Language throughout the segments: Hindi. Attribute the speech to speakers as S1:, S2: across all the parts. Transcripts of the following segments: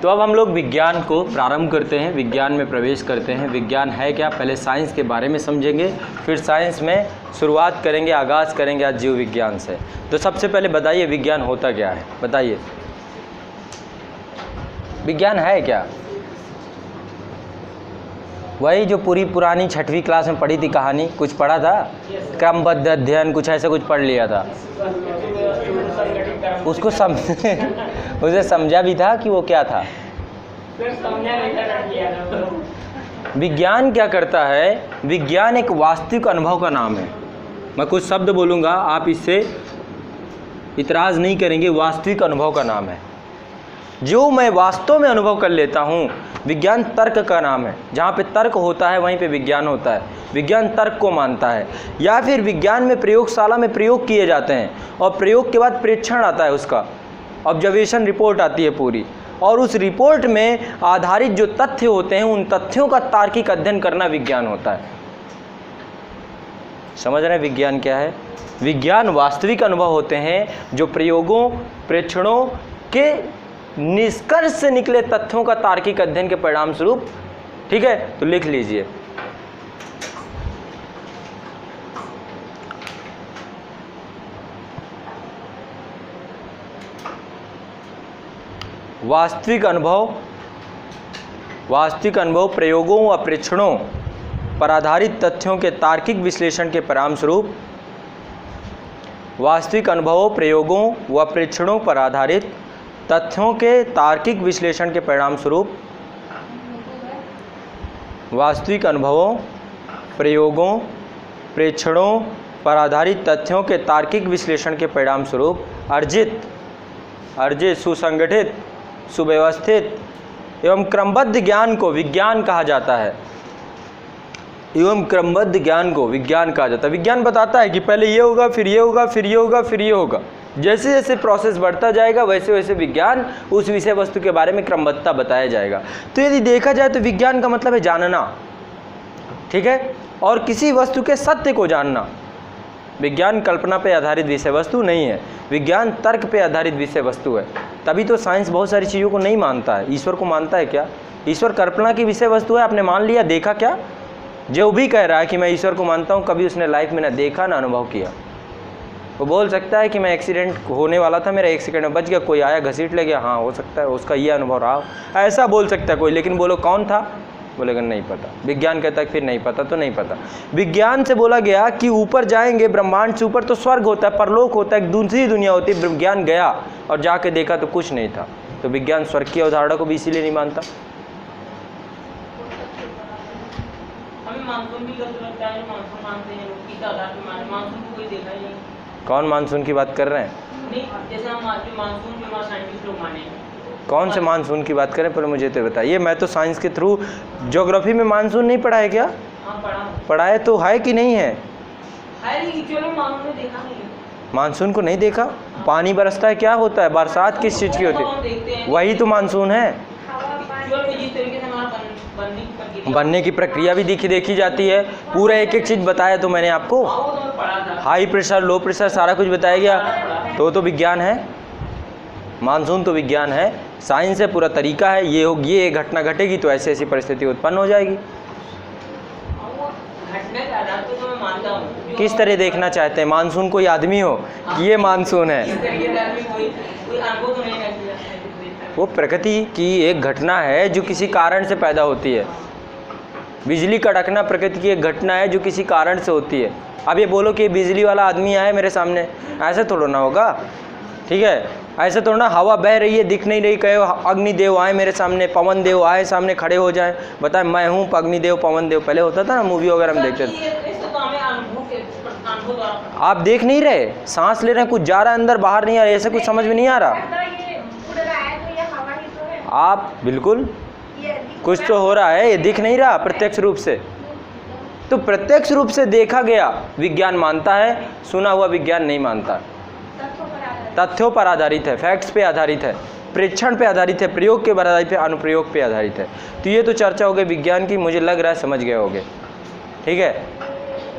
S1: तो अब हम लोग विज्ञान को प्रारंभ करते हैं, विज्ञान में प्रवेश करते हैं। विज्ञान है क्या, पहले साइंस के बारे में समझेंगे, फिर साइंस में शुरुआत करेंगे, आगाज़ करेंगे आज जीव विज्ञान से। तो सबसे पहले बताइए विज्ञान होता क्या है, बताइए विज्ञान है क्या? वही जो पूरी पुरानी 6वीं क्लास में पढ़ी थी कहानी, कुछ पढ़ा था, क्रमबद्ध अध्ययन, कुछ ऐसा कुछ पढ़ लिया था, उसको उसे समझा भी था कि वो क्या था। विज्ञान क्या करता है? विज्ञान एक वास्तविक अनुभव का नाम है। मैं कुछ शब्द बोलूँगा, आप इससे इतराज़ नहीं करेंगे। वास्तविक अनुभव का नाम है, जो मैं वास्तव में अनुभव कर लेता हूँ। विज्ञान तर्क का नाम है, जहाँ पे तर्क होता है वहीं पे विज्ञान होता है। विज्ञान तर्क को मानता है। या फिर विज्ञान में प्रयोगशाला में प्रयोग किए जाते हैं और प्रयोग के बाद परीक्षण आता है, उसका ऑब्जर्वेशन रिपोर्ट आती है पूरी, और उस रिपोर्ट में आधारित जो तथ्य होते हैं उन तथ्यों का तार्किक अध्ययन करना विज्ञान होता है। समझ रहे हैं विज्ञान क्या है? विज्ञान वास्तविक अनुभव होते हैं जो प्रयोगों प्रेक्षणों के निष्कर्ष से निकले तथ्यों का तार्किक अध्ययन के परिणाम स्वरूप। ठीक है, तो लिख लीजिए। वास्तविक अनुभव प्रयोगों व परीक्षणों पर आधारित तथ्यों के तार्किक विश्लेषण के परिणाम स्वरूप। वास्तविक अनुभवों प्रयोगों व परीक्षणों पर आधारित तथ्यों के तार्किक विश्लेषण के परिणाम स्वरूप। वास्तविक अनुभवों प्रयोगों प्रेक्षणों पर आधारित तथ्यों के तार्किक विश्लेषण के परिणाम स्वरूप अर्जित सुसंगठित सुव्यवस्थित एवं क्रमबद्ध ज्ञान को विज्ञान कहा जाता है। एवं क्रमबद्ध ज्ञान को विज्ञान कहा जाता है। विज्ञान बताता है कि पहले ये होगा, फिर ये होगा, फिर ये होगा, फिर ये होगा। जैसे जैसे प्रोसेस बढ़ता जाएगा वैसे वैसे विज्ञान उस विषय वस्तु के बारे में क्रमबद्धता बताया जाएगा। तो यदि देखा जाए तो विज्ञान का मतलब है जानना, ठीक है, और किसी वस्तु के सत्य को जानना। विज्ञान कल्पना पे आधारित विषय वस्तु नहीं है, विज्ञान तर्क पे आधारित विषय वस्तु है। तभी तो साइंस बहुत सारी चीज़ों को नहीं मानता है। ईश्वर को मानता है क्या? ईश्वर कल्पना की विषय वस्तु है, आपने मान लिया, देखा क्या? जो भी कह रहा है कि मैं ईश्वर को मानता हूँ, कभी उसने लाइफ में ना देखा ना अनुभव किया। वो बोल सकता है कि मैं एक्सीडेंट होने वाला था, मेरा 1 सेकंड में बच गया, कोई आया घसीट ले गया, हाँ हो सकता है उसका ये अनुभव रहा, ऐसा बोल सकता है कोई। लेकिन बोलो कौन था, बोलेगा नहीं पता। विज्ञान कहता है फिर नहीं पता तो नहीं पता। विज्ञान से बोला गया कि ऊपर जाएंगे, ब्रह्मांड से ऊपर तो स्वर्ग होता है, परलोक होता है, एक दूसरी दुनिया होती है। विज्ञान गया और जाके देखा तो कुछ नहीं था। तो विज्ञान स्वर्ग की अवधारणा को भी इसीलिए नहीं मानता। कौन मानसून की बात कर रहे हैं?
S2: जैसे हम मानसून के बाद साइंटिस्ट लोग माने।
S1: कौन से मानसून की बात करें पहले मुझे तो बताइए। मैं तो साइंस के थ्रू, ज्योग्राफी में मानसून नहीं पढ़ा है क्या?
S2: हाँ
S1: पढ़ा है तो है कि नहीं है? मानसून को नहीं देखा? पानी बरसता है, क्या होता है? बरसात किस चीज़ की होती है? वही तो मानसून है। बनने की प्रक्रिया भी देखी जाती है। पूरा एक एक चीज़ बताया तो मैंने आपको, हाई प्रेशर लो प्रेशर सारा कुछ बताया गया। तो विज्ञान है, मानसून तो विज्ञान है, साइंस है, पूरा तरीका है। ये होगी, ये घटना घटेगी तो ऐसी ऐसी परिस्थिति उत्पन्न हो जाएगी। किस तरह देखना चाहते हैं? मानसून कोई आदमी हो, ये मानसून है, वो प्रकृति की एक घटना है जो किसी कारण से पैदा होती है। बिजली कड़कना प्रकृति की एक घटना है जो किसी कारण से होती है। अब ये बोलो कि बिजली वाला आदमी आए मेरे सामने, ऐसे थोड़ा ना होगा, ठीक है? ऐसे थोड़ा ना, हवा बह रही है दिख नहीं रही, कहे अग्निदेव आए मेरे सामने, पवन देव आए सामने खड़े हो जाए, बताए मैं हूँ अग्निदेव पवन देव। पहले होता था ना, मूवी वगैरह में देखते थे। आप देख नहीं रहे, सांस ले रहे हैं, कुछ जा रहा है अंदर बाहर नहीं आ रहा, ऐसे कुछ समझ में नहीं आ रहा। आप बिल्कुल, कुछ तो हो रहा है, ये दिख नहीं रहा प्रत्यक्ष रूप से। तो प्रत्यक्ष रूप से देखा गया विज्ञान मानता है, सुना हुआ विज्ञान नहीं मानता। तथ्यों पर आधारित है, फैक्ट्स पे आधारित है, परीक्षण पे आधारित है, प्रयोग के आधारित है, अनुप्रयोग पे आधारित है। तो ये तो चर्चा हो गई विज्ञान की, मुझे लग रहा है समझ गए होगे, ठीक है?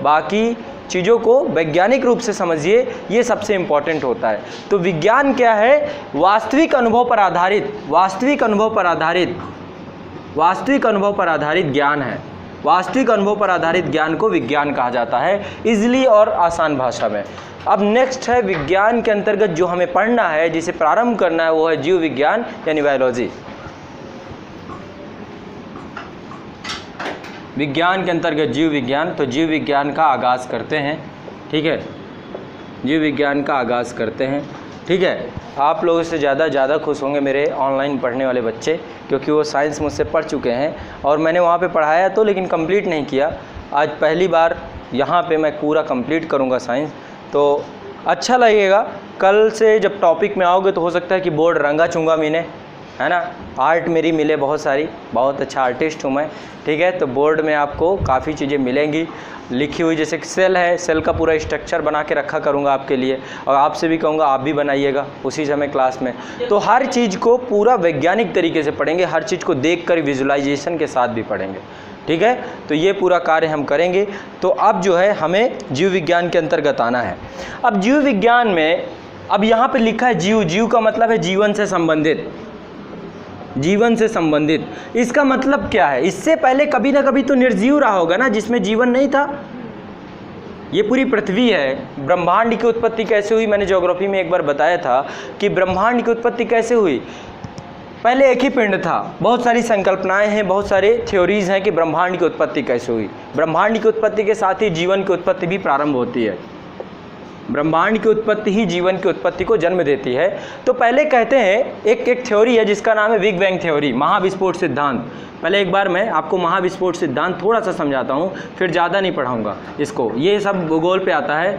S1: बाकी चीज़ों को वैज्ञानिक रूप से समझिए, ये सबसे इम्पॉर्टेंट होता है। तो विज्ञान क्या है? वास्तविक अनुभव पर आधारित, वास्तविक अनुभव पर आधारित, वास्तविक अनुभव पर आधारित ज्ञान है। वास्तविक अनुभव पर आधारित ज्ञान को विज्ञान कहा जाता है, इजली और आसान भाषा में। अब नेक्स्ट है विज्ञान के अंतर्गत जो हमें पढ़ना है, जिसे प्रारंभ करना है, वो है जीव विज्ञान यानी बायोलॉजी। विज्ञान के अंतर्गत जीव विज्ञान, तो जीव विज्ञान का आगाज़ करते हैं। ठीक है, जीव विज्ञान का आगाज़ करते हैं। ठीक है, आप लोगों से ज़्यादा खुश होंगे मेरे ऑनलाइन पढ़ने वाले बच्चे, क्योंकि वो साइंस मुझसे पढ़ चुके हैं और मैंने वहाँ पे पढ़ाया तो, लेकिन कंप्लीट नहीं किया। आज पहली बार यहाँ पे मैं पूरा कंप्लीट करूँगा साइंस, तो अच्छा लगेगा। कल से जब टॉपिक में आओगे तो हो सकता है कि बोर्ड रंगा चूँगा मैंने, है ना। आर्ट मेरी मिले बहुत सारी, बहुत अच्छा आर्टिस्ट हूँ मैं। ठीक है, तो बोर्ड में आपको काफ़ी चीज़ें मिलेंगी लिखी हुई, जैसे सेल है, सेल का पूरा स्ट्रक्चर बना के रखा करूँगा आपके लिए, और आपसे भी कहूँगा आप भी बनाइएगा उसी समय क्लास में। तो हर चीज़ को पूरा वैज्ञानिक तरीके से पढ़ेंगे, हर चीज़ को देख कर विजुलाइजेशन के साथ भी पढ़ेंगे। ठीक है, तो ये पूरा कार्य हम करेंगे। तो अब जो है हमें जीव विज्ञान के अंतर्गत आना है। अब जीव विज्ञान में अब यहाँ पे लिखा है जीव, जीव का मतलब है जीवन से संबंधित, जीवन से संबंधित। इसका मतलब क्या है? इससे पहले कभी ना कभी तो निर्जीव रहा होगा ना, जिसमें जीवन नहीं था। ये पूरी पृथ्वी है। ब्रह्मांड की उत्पत्ति कैसे हुई? मैंने ज्योग्राफी में एक बार बताया था कि ब्रह्मांड की उत्पत्ति कैसे हुई। पहले एक ही पिंड था। बहुत सारी संकल्पनाएं हैं, बहुत सारे थ्योरीज हैं कि ब्रह्मांड की उत्पत्ति कैसे हुई। ब्रह्मांड की उत्पत्ति के साथ ही जीवन की उत्पत्ति भी प्रारंभ होती है। ब्रह्मांड की उत्पत्ति ही जीवन की उत्पत्ति को जन्म देती है। तो पहले कहते हैं, एक थ्योरी है जिसका नाम है बिग बैंग थ्योरी, महाविस्फोट सिद्धांत। पहले एक बार मैं आपको महाविस्फोट सिद्धांत थोड़ा सा समझाता हूँ, फिर ज़्यादा नहीं पढ़ाऊँगा इसको, ये सब भूगोल पे आता है।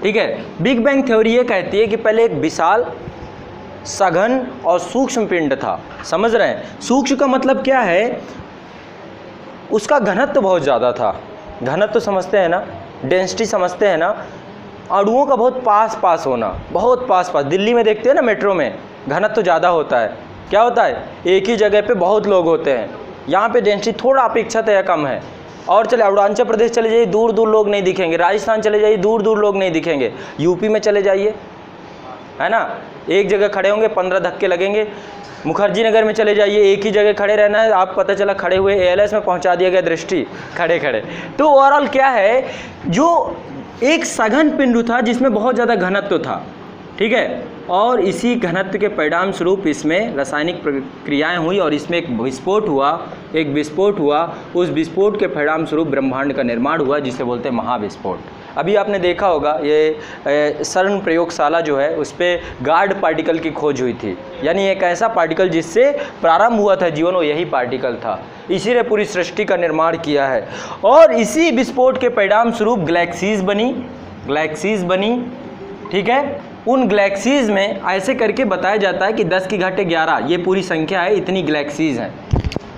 S1: ठीक है, बिग बैंग थ्योरी ये कहती है कि पहले एक विशाल, सघन और सूक्ष्म पिंड था। समझ रहे हैं? सूक्ष्म का मतलब क्या है? उसका घनत्व तो बहुत ज़्यादा था। घनत्व तो समझते हैं ना, डेंसिटी समझते हैं ना, अणुओं का बहुत पास होना, बहुत पास। दिल्ली में देखते हैं ना मेट्रो में घनत्व तो ज़्यादा होता है। क्या होता है? एक ही जगह पे बहुत लोग होते हैं। यहाँ पे डेंसिटी थोड़ा अपेक्षातः कम है। और चले अरुणाचल प्रदेश चले जाइए, दूर दूर लोग नहीं दिखेंगे। राजस्थान चले जाइए, दूर दूर लोग नहीं दिखेंगे। यूपी में चले जाइए, है ना, एक जगह खड़े होंगे 15 धक्के लगेंगे। मुखर्जी नगर में चले जाइए, एक ही जगह खड़े रहना है, आप पता चला खड़े हुए ALS में पहुंचा दिया गया दृष्टि, खड़े खड़े। तो ओवरऑल क्या है, जो एक सघन पिंड था जिसमें बहुत ज़्यादा घनत्व था। ठीक है, और इसी घनत्व के परिणाम स्वरूप इसमें रासायनिक प्रक्रियाएं हुई और इसमें एक विस्फोट हुआ। उस विस्फोट के परिणाम स्वरूप ब्रह्मांड का निर्माण हुआ, जिसे बोलते हैं महाविस्फोट। अभी आपने देखा होगा ये सर्न प्रयोगशाला जो है, उस पर गार्ड पार्टिकल की खोज हुई थी, यानी एक ऐसा पार्टिकल जिससे प्रारंभ हुआ था जीवन, वो यही पार्टिकल था। इसी ने पूरी सृष्टि का निर्माण किया है। और इसी विस्फोट के परिणाम स्वरूप गैलेक्सीज बनी। ठीक है, उन गैलेक्सीज में ऐसे करके बताया जाता है कि 10⁻11 ये पूरी संख्या है, इतनी गैलेक्सीज हैं।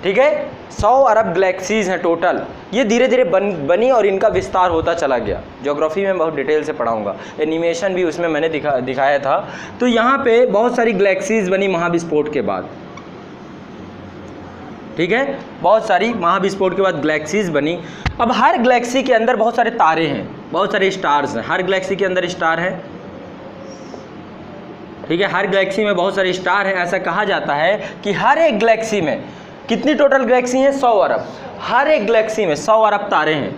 S1: ठीक है, 100 अरब गैलेक्सीज हैं टोटल। ये धीरे धीरे बनी और इनका विस्तार होता चला गया। ज्योग्राफी में बहुत डिटेल से पढ़ाऊंगा, एनिमेशन भी उसमें मैंने दिखाया था। तो यहाँ पे बहुत सारी गैलेक्सीज बनी महाविस्फोट के बाद। ठीक है, बहुत सारी महाविस्फोट के बाद गैलेक्सीज बनी। अब हर गैलेक्सी के अंदर बहुत सारे तारे हैं, बहुत सारे स्टार्स हैं। हर गैलेक्सी के अंदर स्टार है। ठीक है, हर गैलेक्सी में बहुत सारे स्टार हैं। ऐसा कहा जाता है कि हर एक गैलेक्सी में कितनी टोटल गैलेक्सी हैं? 100 अरब। हर एक गैलेक्सी में 100 अरब तारे हैं।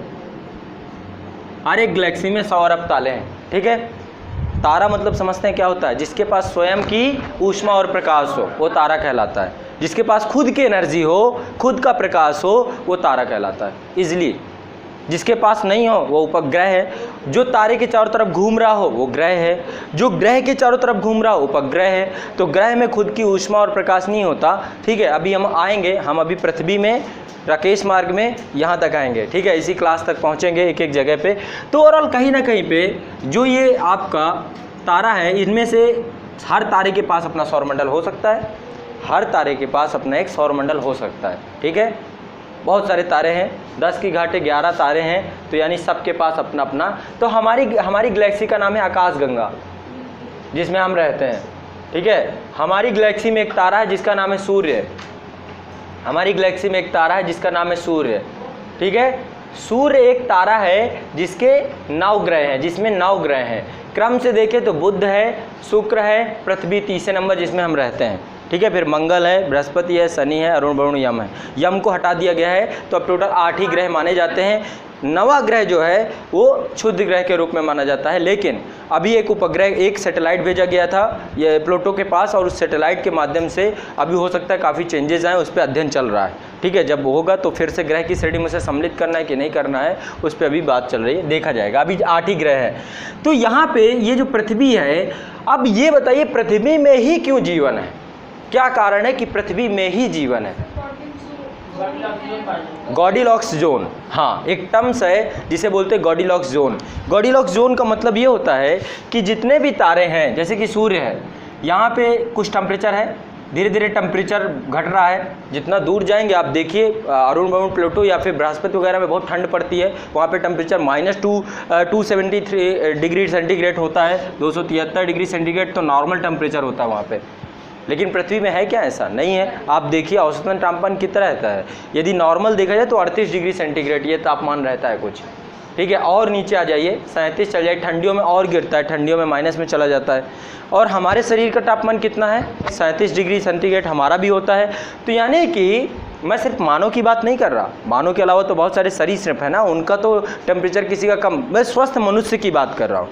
S1: हर एक गैलेक्सी में 100 अरब तारे हैं। ठीक है, तारा मतलब समझते हैं क्या होता है? जिसके पास स्वयं की ऊष्मा और प्रकाश हो, वो तारा कहलाता है। जिसके पास खुद की एनर्जी हो, खुद का प्रकाश हो, वो तारा कहलाता है। इजली जिसके पास नहीं हो वो उपग्रह है। जो तारे के चारों तरफ घूम रहा हो वो ग्रह है। जो ग्रह के चारों तरफ घूम रहा हो उपग्रह है। तो ग्रह में खुद की ऊष्मा और प्रकाश नहीं होता। ठीक है, अभी हम आएंगे, हम अभी पृथ्वी में राकेश मार्ग में यहाँ तक आएंगे। ठीक है, इसी क्लास तक पहुँचेंगे एक एक जगह पे। तो ओवरऑल कहीं ना कहीं पे जो ये आपका तारा है, इनमें से हर तारे के पास अपना सौरमंडल हो सकता है। हर तारे के पास अपना एक सौरमंडल हो सकता है। ठीक है, बहुत सारे तारे हैं, 10⁻11 तारे हैं, तो यानी सबके पास अपना अपना। तो हमारी गैलेक्सी का नाम है आकाशगंगा, जिसमें हम रहते हैं। ठीक है, हमारी गैलेक्सी में एक तारा है जिसका नाम है सूर्य। हमारी गैलेक्सी में एक तारा है जिसका नाम है सूर्य। ठीक है, सूर्य एक तारा है जिसके 9 ग्रह हैं, जिसमें 9 ग्रह हैं। क्रम से देखें तो बुध है, शुक्र है, पृथ्वी तीसरे नंबर जिसमें हम रहते हैं, ठीक है। फिर मंगल है, बृहस्पति है, शनि है, अरुण वरुण यम है। यम को हटा दिया गया है तो अब टोटल 8 ही ग्रह माने जाते हैं। 9वां ग्रह जो है वो क्षुद्र ग्रह के रूप में माना जाता है। लेकिन अभी एक उपग्रह, एक सैटेलाइट भेजा गया था ये प्लूटो के पास, और उस सैटेलाइट के माध्यम से अभी हो सकता है काफ़ी चेंजेस आए, उस पर अध्ययन चल रहा है, ठीक है। जब होगा तो फिर से ग्रह की श्रेणी में से सम्मिलित करना है कि नहीं करना है, उस पर अभी बात चल रही है, देखा जाएगा। अभी 8 ही ग्रह है। तो यहाँ पे ये जो पृथ्वी है, अब ये बताइए पृथ्वी में ही क्यों जीवन है? क्या कारण है कि पृथ्वी में ही जीवन है? गॉडीलॉक्स जोन, हाँ, एक टर्म्स है जिसे बोलते हैं गॉडीलॉक्स जोन। गॉडीलॉक्स जोन का मतलब ये होता है कि जितने भी तारे हैं, जैसे कि सूर्य है, यहाँ पे कुछ टेम्परेचर है, धीरे धीरे टेम्परेचर घट रहा है। जितना दूर जाएंगे आप देखिए, अरुण वरुण प्लूटो या फिर बृहस्पति वगैरह में बहुत ठंड पड़ती है, वहाँ पे टेम्परेचर -273 डिग्री सेंटीग्रेड होता है। 273 डिग्री सेंटीग्रेड तो नॉर्मल टेम्परेचर होता है वहाँ पे। लेकिन पृथ्वी में है क्या ऐसा? नहीं है। आप देखिए औसतन तापमान कितना रहता है, यदि नॉर्मल देखा जाए तो 38 डिग्री सेंटीग्रेड ये तापमान रहता है कुछ, ठीक है। और नीचे आ जाइए 37 चल जाए, ठंडियों में और गिरता है, ठंडियों में माइनस में चला जाता है। और हमारे शरीर का तापमान कितना है? 37 डिग्री सेंटीग्रेड हमारा भी होता है। तो यानी कि मैं सिर्फ मानव की बात नहीं कर रहा, मानव के अलावा तो बहुत सारे सरीसृप है ना, उनका तो टेम्परेचर किसी का कम, मैं स्वस्थ मनुष्य की बात कर रहा हूँ।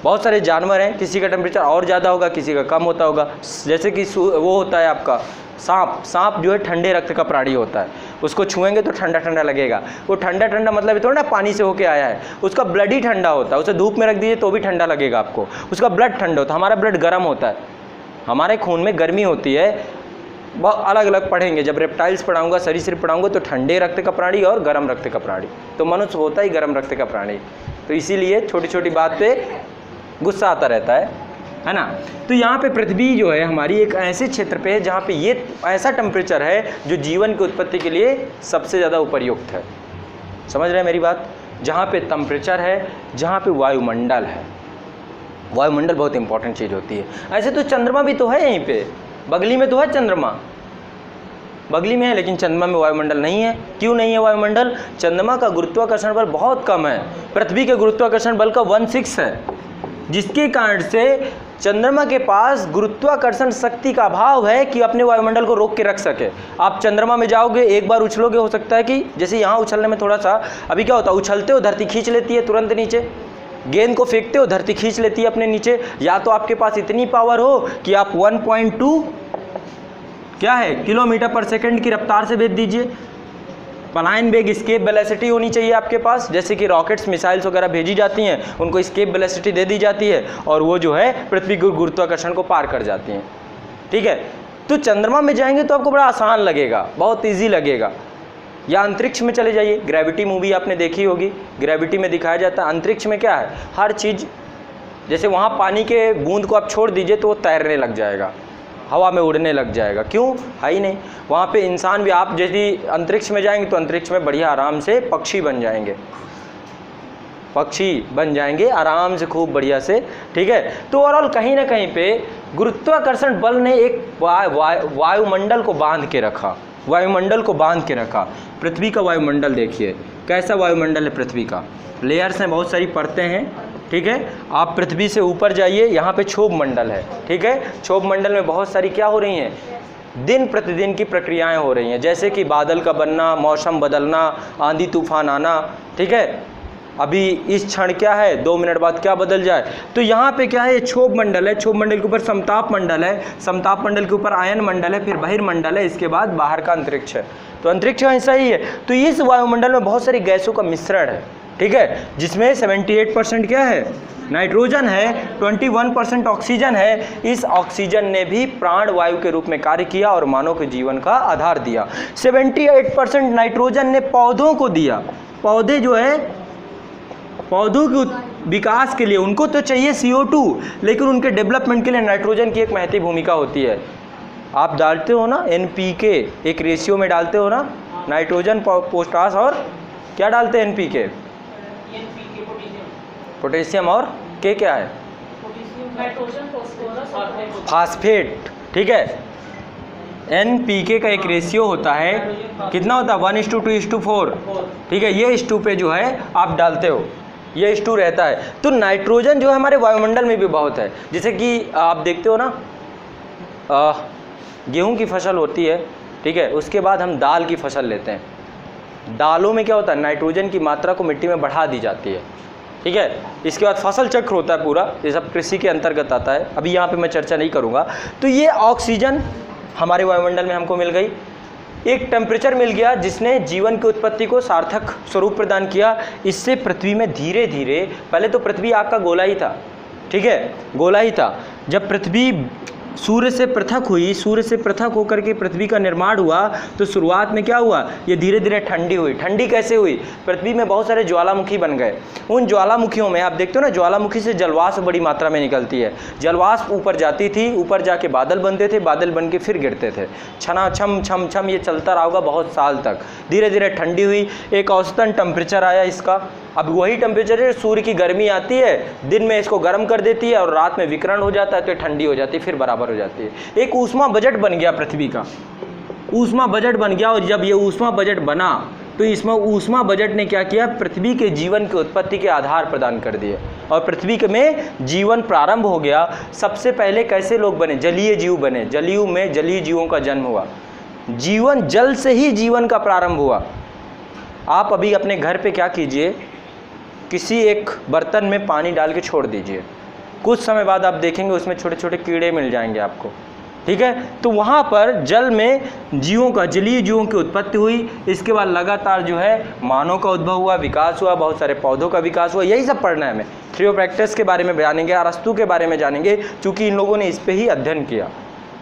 S1: बहुत सारे जानवर हैं, किसी का टेम्परेचर और ज़्यादा होगा, किसी का कम होता होगा। जैसे कि वो होता है आपका सांप। सांप जो है ठंडे रक्त का प्राणी होता है, उसको छुएंगे तो ठंडा ठंडा लगेगा। वो ठंडा ठंडा मतलब थोड़ा ना पानी से होके आया है, उसका ब्लड ही ठंडा होता है। उसे धूप में रख दीजिए तो भी ठंडा लगेगा आपको, उसका ब्लड ठंडा होता है। हमारा ब्लड गर्म होता है, हमारे खून में गर्मी होती है। बहुत अलग अलग पढ़ेंगे, जब रेप्टाइल्स पढ़ाऊंगा, सरीसृप पढ़ाऊंगा तो ठंडे रक्त का प्राणी और गर्म रक्त का प्राणी। तो मनुष्य होता ही गर्म रक्त का प्राणी। तो इसीलिए छोटी छोटी बात पे गुस्सा आता रहता है ना। तो यहाँ पे पृथ्वी जो है हमारी एक ऐसे क्षेत्र पे है जहाँ पे ये ऐसा टेम्परेचर है जो जीवन की उत्पत्ति के लिए सबसे ज़्यादा उपयुक्त है। समझ रहे हैं मेरी बात? जहाँ पे टेम्परेचर है, जहाँ पे वायुमंडल है। वायुमंडल बहुत इंपॉर्टेंट चीज़ होती है। ऐसे तो चंद्रमा भी तो है, यहीं पे बगली में तो है चंद्रमा, बगली में है, लेकिन चंद्रमा में वायुमंडल नहीं है। क्यों नहीं है वायुमंडल? चंद्रमा का गुरुत्वाकर्षण बल बहुत कम है, पृथ्वी के गुरुत्वाकर्षण बल का 1/6 है, जिसके कारण से चंद्रमा के पास गुरुत्वाकर्षण शक्ति का अभाव है कि अपने वायुमंडल को रोक के रख सके। आप चंद्रमा में जाओगे, एक बार उछलोगे, हो सकता है कि जैसे यहाँ उछलने में थोड़ा सा, अभी क्या होता है, उछलते हो धरती खींच लेती है तुरंत नीचे, गेंद को फेंकते हो धरती खींच लेती है अपने नीचे। या तो आपके पास इतनी पावर हो कि आप 1.2 क्या है किलोमीटर पर सेकंड की रफ्तार से भेज दीजिए। पलायन वेग, स्केप वेलोसिटी होनी चाहिए आपके पास, जैसे कि रॉकेट्स मिसाइल्स वगैरह भेजी जाती हैं, उनको स्केप वेलोसिटी दे दी जाती है और वो जो है पृथ्वी के गुरुत्वाकर्षण को पार कर जाती हैं, ठीक है। तो चंद्रमा में जाएंगे तो आपको बड़ा आसान लगेगा, बहुत ईजी लगेगा। या अंतरिक्ष में चले जाइए, ग्रेविटी मूवी आपने देखी होगी, ग्रेविटी में दिखाया जाता है अंतरिक्ष में क्या है, हर चीज़, जैसे वहाँ पानी के बूंद को आप छोड़ दीजिए तो वो तैरने लग जाएगा, हवा में उड़ने लग जाएगा। क्यों? है ही नहीं वहाँ पे इंसान भी। आप यदि अंतरिक्ष में जाएंगे तो अंतरिक्ष में बढ़िया आराम से पक्षी बन जाएंगे, पक्षी बन जाएंगे आराम से, खूब बढ़िया से, ठीक है। तो ओवरऑल कहीं ना कहीं पे गुरुत्वाकर्षण बल ने एक वायुमंडल को बांध के रखा, वायुमंडल को बांध के रखा। पृथ्वी का वायुमंडल देखिए कैसा वायुमंडल है पृथ्वी का, लेयर्स हैं, बहुत सारी परतें हैं, ठीक है। आप पृथ्वी से ऊपर जाइए, यहाँ पे क्षोभ मंडल है, ठीक है। क्षोभ मंडल में बहुत सारी क्या हो रही हैं, दिन प्रतिदिन की प्रक्रियाएं हो रही हैं, जैसे कि बादल का बनना, मौसम बदलना, आंधी तूफान आना, ठीक है। अभी इस क्षण क्या है, 2 मिनट बाद क्या बदल जाए। तो यहाँ पे क्या है, ये क्षोभ मंडल है, क्षोभ मंडल के ऊपर समताप मंडल है, समताप मंडल के ऊपर आयन मंडल है, फिर बहिर्मंडल है, इसके बाद बाहर का अंतरिक्ष है। तो अंतरिक्ष का हिस्सा ही है। तो इस वायुमंडल में बहुत सारी गैसों का मिश्रण है, ठीक है, जिसमें 78% क्या है, नाइट्रोजन है, 21% ऑक्सीजन है। इस ऑक्सीजन ने भी प्राण वायु के रूप में कार्य किया और मानव के जीवन का आधार दिया। 78% नाइट्रोजन ने पौधों को दिया। पौधे जो है, पौधों के विकास के लिए उनको तो चाहिए CO2, लेकिन उनके डेवलपमेंट के लिए नाइट्रोजन की एक महत्वपूर्ण भूमिका होती है। आप डालते हो ना NPK, एक रेशियो में डालते हो ना, नाइट्रोजन, पोटास और क्या डालते हैं NPK, पोटेशियम और के क्या है, फास्फेट, ठीक है। NPK का एक रेशियो होता है, कितना होता है 1:2:4, ठीक है। ये S2 पे जो है आप डालते हो, ये S2 रहता है। तो नाइट्रोजन जो है हमारे वायुमंडल में भी बहुत है। जैसे कि आप देखते हो ना, गेहूं की फसल होती है, ठीक है, उसके बाद हम दाल की फसल लेते हैं। दालों में क्या होता है, नाइट्रोजन की मात्रा को मिट्टी में बढ़ा दी जाती है, ठीक है। इसके बाद फसल चक्र होता है पूरा, ये सब कृषि के अंतर्गत आता है, अभी यहाँ पे मैं चर्चा नहीं करूँगा। तो ये ऑक्सीजन हमारे वायुमंडल में हमको मिल गई, एक टेम्परेचर मिल गया जिसने जीवन की उत्पत्ति को सार्थक स्वरूप प्रदान किया। इससे पृथ्वी में धीरे धीरे, पहले तो पृथ्वी आग का गोला ही था, ठीक है, गोला ही था। जब पृथ्वी सूर्य से पृथक हुई, सूर्य से पृथक होकर के पृथ्वी का निर्माण हुआ, तो शुरुआत में क्या हुआ, ये धीरे धीरे ठंडी हुई। ठंडी कैसे हुई, पृथ्वी में बहुत सारे ज्वालामुखी बन गए। उन ज्वालामुखियों में आप देखते हो ना, ज्वालामुखी से जलवाष्प बड़ी मात्रा में निकलती है। जलवाष्प ऊपर जाती थी, ऊपर जाके बादल बनते थे, बादल बन के फिर गिरते थे, छना छम छम छम, ये चलता रहा होगा बहुत साल तक। धीरे धीरे ठंडी हुई, एक औसतन टेम्परेचर आया इसका। अब वही टेम्परेचर है, सूर्य की गर्मी आती है, दिन में इसको गर्म कर देती है और रात में विकिरण हो जाता है, तो ठंडी हो जाती है, फिर बराबर हो जाती है। एक ऊष्मा बजट बन गया पृथ्वी का, ऊष्मा बजट बन गया। और जब ये ऊष्मा बजट बना, तो इसमें ऊष्मा बजट ने क्या किया, पृथ्वी के जीवन की उत्पत्ति के आधार प्रदान कर दिए और पृथ्वी में जीवन प्रारंभ हो गया। सबसे पहले कैसे लोग बने, जलीय जीव बने, जलीय में जलीय जीवों का जन्म हुआ। जीवन, जल से ही जीवन का प्रारंभ हुआ। आप अभी अपने घर पे क्या कीजिए, किसी एक बर्तन में पानी डाल के छोड़ दीजिए, कुछ समय बाद आप देखेंगे उसमें छोटे छोटे कीड़े मिल जाएंगे आपको, ठीक है। तो वहाँ पर जल में जीवों का, जलीय जीवों की उत्पत्ति हुई। इसके बाद लगातार जो है मानव का उद्भव हुआ, विकास हुआ, बहुत सारे पौधों का विकास हुआ। यही सब पढ़ना है हमें। थियोफ्रैक्टस के बारे में जानेंगे, अरस्तु के बारे में जानेंगे, क्योंकि इन लोगों ने इस पर ही अध्ययन किया,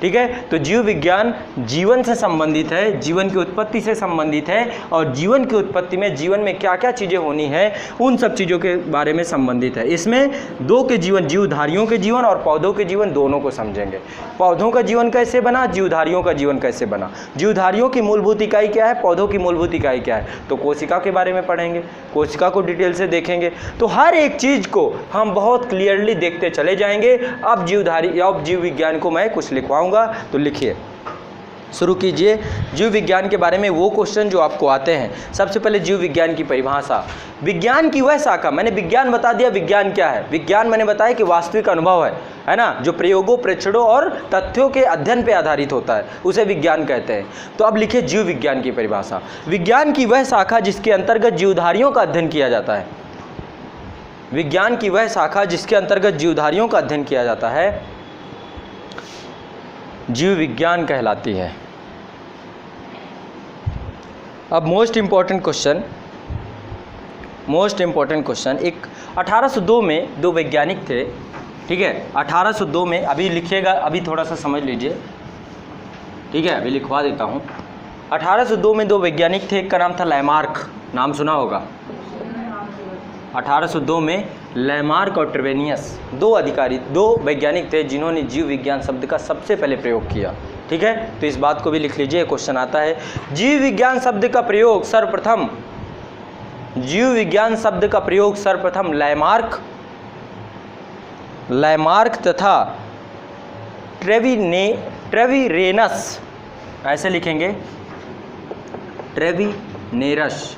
S1: ठीक है। तो जीव विज्ञान जीवन से संबंधित है, जीवन की उत्पत्ति से संबंधित है, और जीवन की उत्पत्ति में जीवन में क्या क्या चीज़ें होनी है, उन सब चीज़ों के बारे में संबंधित है। इसमें दो के जीवन, जीवधारियों के जीवन और पौधों के जीवन, दोनों को समझेंगे। पौधों का जीवन कैसे बना, जीवधारियों का जीवन कैसे बना, जीवधारियों की मूलभूत इकाई क्या है, पौधों की मूलभूत इकाई क्या है। तो कोशिका के बारे में पढ़ेंगे, कोशिका को डिटेल से देखेंगे। तो हर एक चीज़ को हम बहुत क्लियरली देखते चले जाएंगे। अब जीव विज्ञान को मैं कुछ लिखवाऊंगा, तो लिखिए, शुरू कीजिए। जीव विज्ञान के बारे में वो क्वेश्चन जो आपको आते हैं। सबसे पहले जीव विज्ञान की परिभाषा, विज्ञान की वह शाखा, मैंने विज्ञान बता दिया, विज्ञान क्या है। विज्ञान मैंने बताया कि वास्तविक अनुभव है ना, जो प्रयोगों, प्रेक्षणों और तथ्यों के अध्ययन पे आधारित होता है, उसे विज्ञान कहते हैं। तो अब लिखिए जीव विज्ञान की परिभाषा, विज्ञान की वह शाखा जिसके अंतर्गत जीवधारियों का अध्ययन किया जाता है। विज्ञान की वह शाखा जिसके अंतर्गत जीवधारियों का अध्ययन किया जाता है, जीव विज्ञान कहलाती है। अब मोस्ट इम्पॉर्टेंट क्वेश्चन, एक 1802 में दो वैज्ञानिक थे, ठीक है। 1802 में, अभी लिखिएगा, अभी थोड़ा सा समझ लीजिए, ठीक है, अभी लिखवा देता हूँ। 1802 में दो वैज्ञानिक थे, एक का नाम था लैमार्क, नाम सुना होगा। 1802 में लैमार्क और ट्रेवेनियस, दो वैज्ञानिक थे जिन्होंने जीव विज्ञान शब्द का सबसे पहले प्रयोग किया, ठीक है। तो इस बात को भी लिख लीजिए, क्वेश्चन आता है। जीव विज्ञान शब्द का प्रयोग सर्वप्रथम लैमार्क तथा ट्रेविरेनस, ऐसे लिखेंगे, ट्रेविनेरस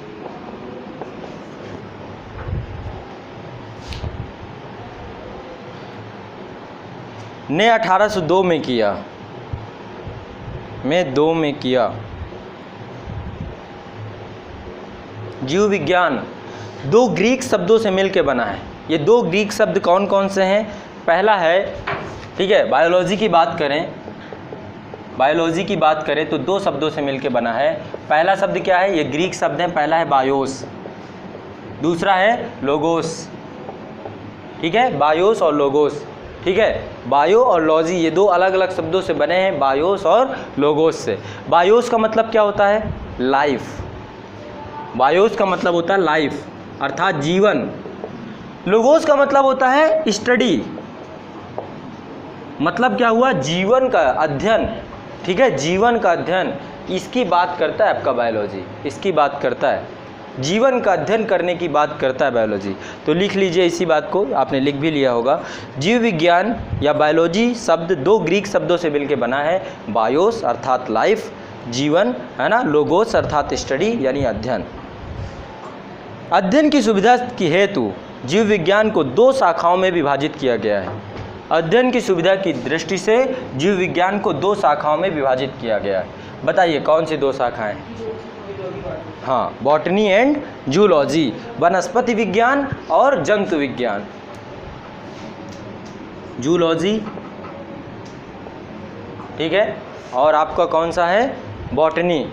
S1: ने 1802 में किया, जीव विज्ञान दो ग्रीक शब्दों से मिलकर बना है। ये दो ग्रीक शब्द कौन कौन से हैं? पहला है, ठीक है, बायोलॉजी की बात करें तो दो शब्दों से मिलकर बना है। पहला शब्द क्या है, ये ग्रीक शब्द है, पहला है बायोस, दूसरा है लोगोस, ठीक है, बायोस और लोगोस, ठीक है। बायो और लॉजी ये दो अलग अलग शब्दों से बने हैं, बायोस और लोगोस से। बायोस का मतलब क्या होता है, लाइफ, बायोस का मतलब होता है लाइफ अर्थात जीवन। लोगोस का मतलब होता है स्टडी, मतलब क्या हुआ, जीवन का अध्ययन, ठीक है, जीवन का अध्ययन। इसकी बात करता है आपका बायोलॉजी, इसकी बात करता है, जीवन का अध्ययन करने की बात करता है बायोलॉजी। तो लिख लीजिए इसी बात को, आपने लिख भी लिया होगा। जीव विज्ञान या बायोलॉजी शब्द दो ग्रीक शब्दों से मिलकर बना है, बायोस अर्थात लाइफ, जीवन है ना, लोगोस अर्थात स्टडी यानी अध्ययन। अध्ययन की सुविधा की हेतु जीव विज्ञान को दो शाखाओं में विभाजित किया गया है। अध्ययन की सुविधा की दृष्टि से जीव विज्ञान को दो शाखाओं में विभाजित किया गया है। बताइए कौन सी दो शाखाएं? हाँ, बॉटनी एंड जूलॉजी, वनस्पति विज्ञान और जंतु विज्ञान। जूलॉजी, ठीक है, और आपका कौन सा है? बॉटनी।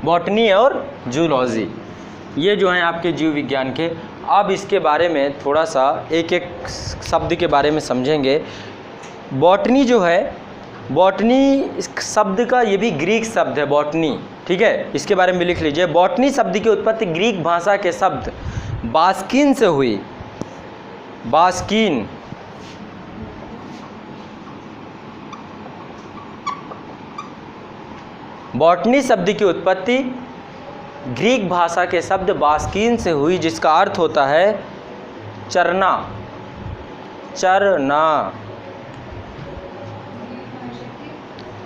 S1: बॉटनी और जूलॉजी, ये जो हैं आपके जीव विज्ञान के। अब इसके बारे में थोड़ा सा एक एक शब्द के बारे में समझेंगे। बॉटनी जो है, बॉटनी इस शब्द का ये भी ग्रीक शब्द है बॉटनी, ठीक है, इसके बारे में लिख लीजिए। बॉटनी शब्द की उत्पत्ति ग्रीक भाषा के शब्द बास्किन से हुई। बास्किन, बॉटनी शब्द की उत्पत्ति ग्रीक भाषा के शब्द बास्किन से हुई, जिसका अर्थ होता है चरना। चरना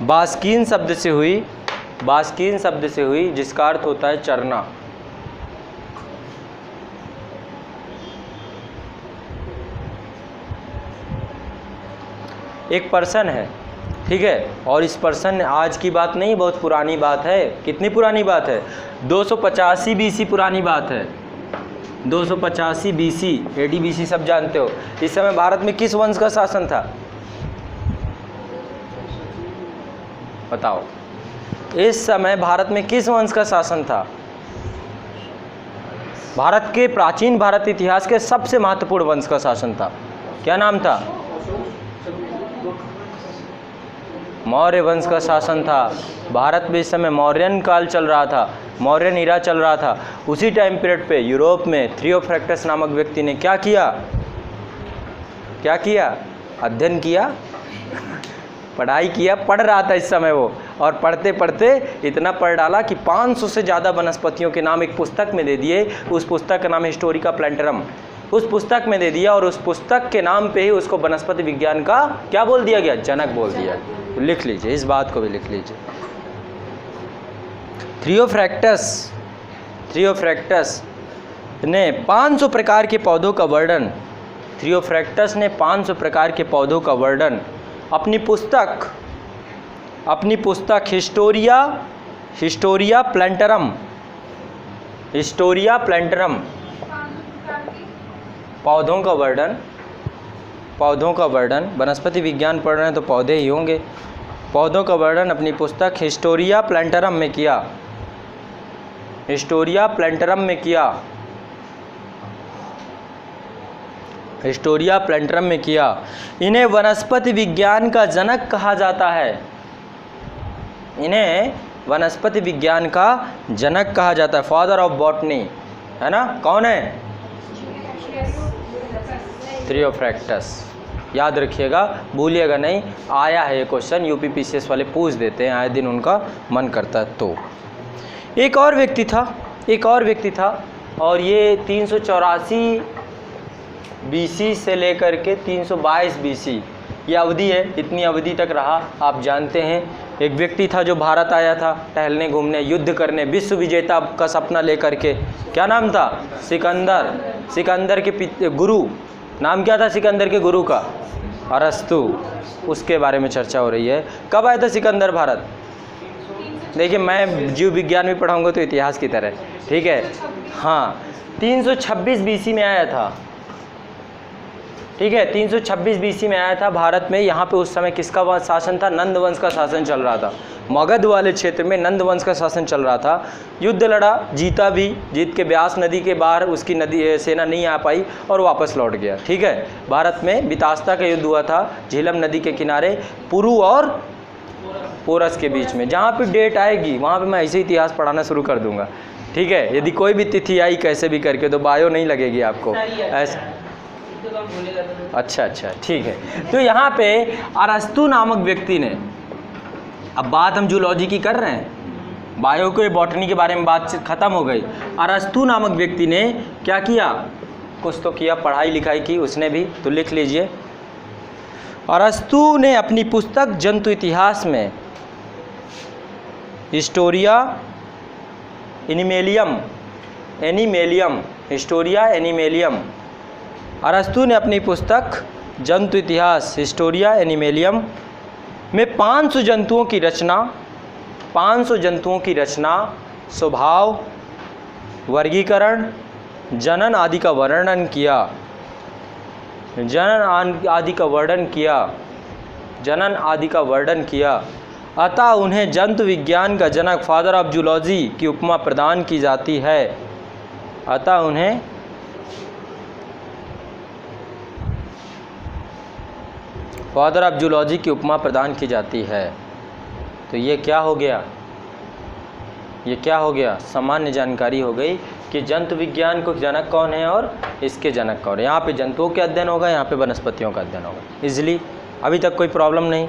S1: बास्किन शब्द से हुई, बास्किन शब्द से हुई, जिसका अर्थ होता है चरना। एक पर्सन है, ठीक है, और इस पर्सन, आज की बात नहीं, बहुत पुरानी बात है। कितनी पुरानी बात है? 285 बीसी पुरानी बात है। 285 बीसी, एडी बीसी सब जानते हो। इस समय भारत में किस वंश का शासन था? बताओ, इस समय भारत में किस वंश का शासन था? भारत के प्राचीन भारत इतिहास के सबसे महत्वपूर्ण वंश का शासन था। क्या नाम था? मौर्य वंश का शासन था। भारत में इस समय मौर्यन काल चल रहा था, मौर्यन ईरा चल रहा था। उसी टाइम पीरियड पे यूरोप में थियोफ्रैक्टस नामक व्यक्ति ने क्या किया? क्या किया? अध्ययन किया, पढ़ाई किया, पढ़ रहा था इस समय वो, और पढ़ते पढ़ते इतना पढ़ डाला कि 500 से ज़्यादा वनस्पतियों के नाम एक पुस्तक में दे दिए। उस पुस्तक का नाम हिस्टोरिका प्लांटरम, उस पुस्तक में दे दिया, और उस पुस्तक के नाम पे ही उसको वनस्पति विज्ञान का क्या बोल दिया गया? जनक बोल दिया। तो लिख लीजिए, इस बात को भी लिख लीजिए। थियोफ्रैक्टस ने 500 प्रकार के पौधों का वर्णन, थियोफ्रैक्टस ने 500 प्रकार के पौधों का वर्णन अपनी पुस्तक हिस्टोरिया प्लांटरम, पौधों का वर्णन, वनस्पति विज्ञान पढ़ रहे हैं तो पौधे ही होंगे। पौधों का वर्णन अपनी पुस्तक हिस्टोरिया प्लांटरम में किया। हिस्टोरिया प्लांटरम में किया। इन्हें वनस्पति विज्ञान का जनक कहा जाता है। इन्हें वनस्पति विज्ञान का जनक कहा जाता है, फादर ऑफ बॉटनी, है ना। कौन है? थियोफ्रैक्टस। याद रखिएगा, भूलिएगा नहीं, आया है ये क्वेश्चन, यूपीपीसीएस वाले पूछ देते हैं आए दिन, उनका मन करता है। तो एक और व्यक्ति था, और ये 384 बीसी से लेकर के 322 बीसी ये अवधि है, इतनी अवधि तक रहा। आप जानते हैं, एक व्यक्ति था जो भारत आया था टहलने घूमने, युद्ध करने, विश्व विजेता का सपना लेकर के। क्या नाम था? सिकंदर। सिकंदर के गुरु, नाम क्या था सिकंदर के गुरु का? अरस्तु। उसके बारे में चर्चा हो रही है। कब आया था सिकंदर भारत? देखिए, मैं जीव विज्ञान भी पढ़ाऊंगा तो इतिहास की तरह, ठीक है। हाँ, 326 बीसी में आया था, ठीक है, 326 बीसी में आया था भारत में। यहाँ पे उस समय किसका शासन था? नंद वंश का शासन चल रहा था। मगध वाले क्षेत्र में नंद वंश का शासन चल रहा था। युद्ध लड़ा, जीता भी, जीत के ब्यास नदी के बाहर उसकी सेना नहीं आ पाई और वापस लौट गया, ठीक है। भारत में बितास्ता का युद्ध हुआ था, झेलम नदी के किनारे, पुरु और पोरस के बीच में। जहाँ पे डेट आएगी वहाँ पे मैं ऐसे इतिहास पढ़ाना शुरू कर दूँगा, ठीक है। यदि कोई भी तिथि आई कैसे भी करके, तो बायो नहीं लगेगी आपको ऐसा। अच्छा, ठीक है। तो यहाँ पे अरस्तु नामक व्यक्ति ने, अब बात हम जूलॉजी की कर रहे हैं, बायो के बॉटनी के बारे में बात खत्म हो गई। अरस्तु नामक व्यक्ति ने क्या किया, कुछ तो किया, पढ़ाई लिखाई की उसने भी, तो लिख लीजिए। अरस्तु ने अपनी पुस्तक जंतु इतिहास में हिस्टोरिया एनिमेलियम, अरस्तु ने अपनी पुस्तक जंतु इतिहास हिस्टोरिया एनिमेलियम में 500 जंतुओं की रचना, स्वभाव, वर्गीकरण, जनन आदि का वर्णन किया। अतः उन्हें जंतु विज्ञान का जनक, फादर ऑफ जूलॉजी की उपमा प्रदान की जाती है। तो ये क्या हो गया, सामान्य जानकारी हो गई कि जंतु विज्ञान को जनक कौन है और इसके जनक कौन है। यहाँ पे जंतुओं का अध्ययन होगा, यहाँ पे वनस्पतियों का अध्ययन होगा। इजली अभी तक कोई प्रॉब्लम नहीं,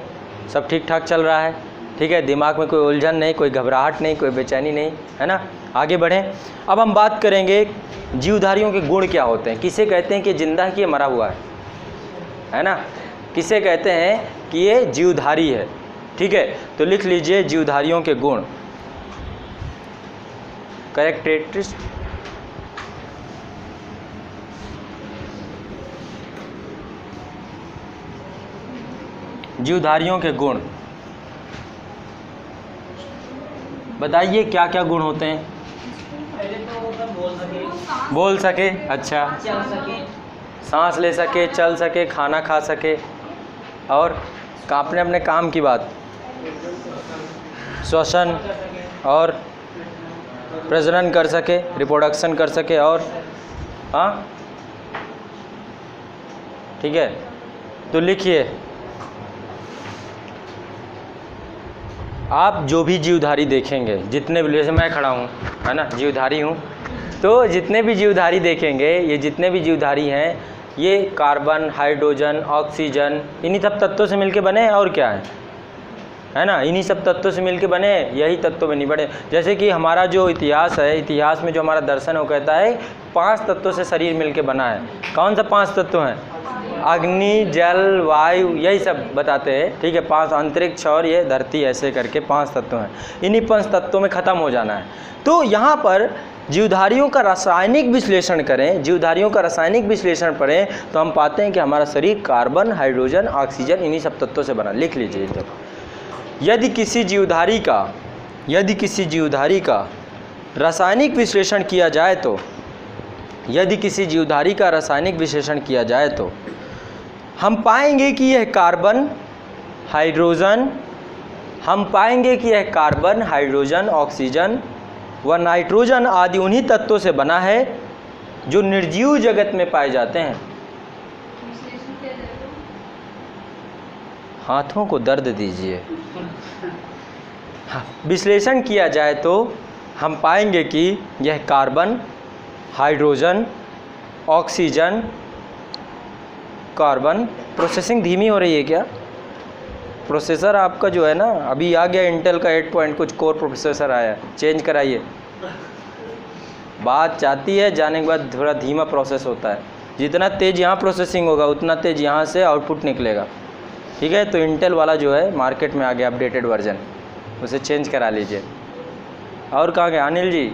S1: सब ठीक ठाक चल रहा है, ठीक है। दिमाग में कोई उलझन नहीं, कोई घबराहट नहीं, कोई बेचैनी नहीं, है ना। आगे बढ़ें। अब हम बात करेंगे जीवधारियों के गुण क्या होते हैं। किसे कहते हैं कि जिंदा है कि ये मरा हुआ है ना। किसे कहते हैं कि ये जीवधारी है, ठीक है। तो लिख लीजिए जीवधारियों के गुण, कैरेक्टरिस्टिक्स। जीवधारियों के गुण बताइए, क्या क्या गुण होते हैं।
S2: पहले तो वो
S1: बोल सके, अच्छा,
S2: चल सके,
S1: सांस ले सके, चल सके, खाना खा सके, और अपने अपने काम की बात, श्वसन और प्रजनन कर सके, रिप्रोडक्शन कर सके, और हाँ ठीक है। तो लिखिए, आप जो भी जीवधारी देखेंगे, जितने भी, जैसे मैं खड़ा हूँ, है ना, जीवधारी हूँ, तो जितने भी जीवधारी देखेंगे, ये जितने भी जीवधारी हैं, ये कार्बन, हाइड्रोजन, ऑक्सीजन, इन्हीं सब तत्वों से मिलके बने हैं। और क्या है ना, इन्हीं सब तत्वों से मिलके बने, यही तत्वों में नहीं बने। जैसे कि हमारा जो इतिहास है, इतिहास में जो हमारा दर्शन है वो कहता है 5 तत्वों से शरीर मिलके बना है। कौन सा 5 तत्व हैं? अग्नि, जल, वायु, यही सब बताते हैं, ठीक है। 5 अंतरिक्ष और ये धरती, ऐसे करके 5 तत्व हैं। इन्हीं 5 तत्वों में ख़त्म हो जाना है। तो यहाँ पर जीवधारियों का रासायनिक विश्लेषण करें, जीवधारियों का रासायनिक विश्लेषण पढ़ें, तो हम पाते हैं कि हमारा शरीर कार्बन, हाइड्रोजन, ऑक्सीजन, इन्हीं सब तत्वों से बना। लिख लीजिए इधर। यदि किसी जीवधारी का रासायनिक विश्लेषण किया जाए तो, यदि किसी जीवधारी का रासायनिक विश्लेषण किया जाए तो हम पाएंगे कि यह कार्बन, हाइड्रोजन, ऑक्सीजन व नाइट्रोजन आदि उन्हीं तत्वों से बना है जो निर्जीव जगत में पाए जाते हैं। हाथों को दर्द दीजिए। विश्लेषण किया जाए तो हम पाएंगे कि यह carbon, hydrogen, oxygen, carbon. Processing धीमी हो रही है क्या? प्रोसेसर आपका जो है ना, अभी आ गया इंटेल का 8 पॉइंट कुछ कोर प्रोसेसर आया, चेंज कराइए। बात चाहती है, जाने के बाद थोड़ा धीमा प्रोसेस होता है। जितना तेज़ यहाँ प्रोसेसिंग होगा उतना तेज़ यहाँ से आउटपुट निकलेगा, ठीक है। तो इंटेल वाला जो है मार्केट में आ गया अपडेटेड वर्जन, उसे चेंज करा लीजिए। और कहाँ गए अनिल जी?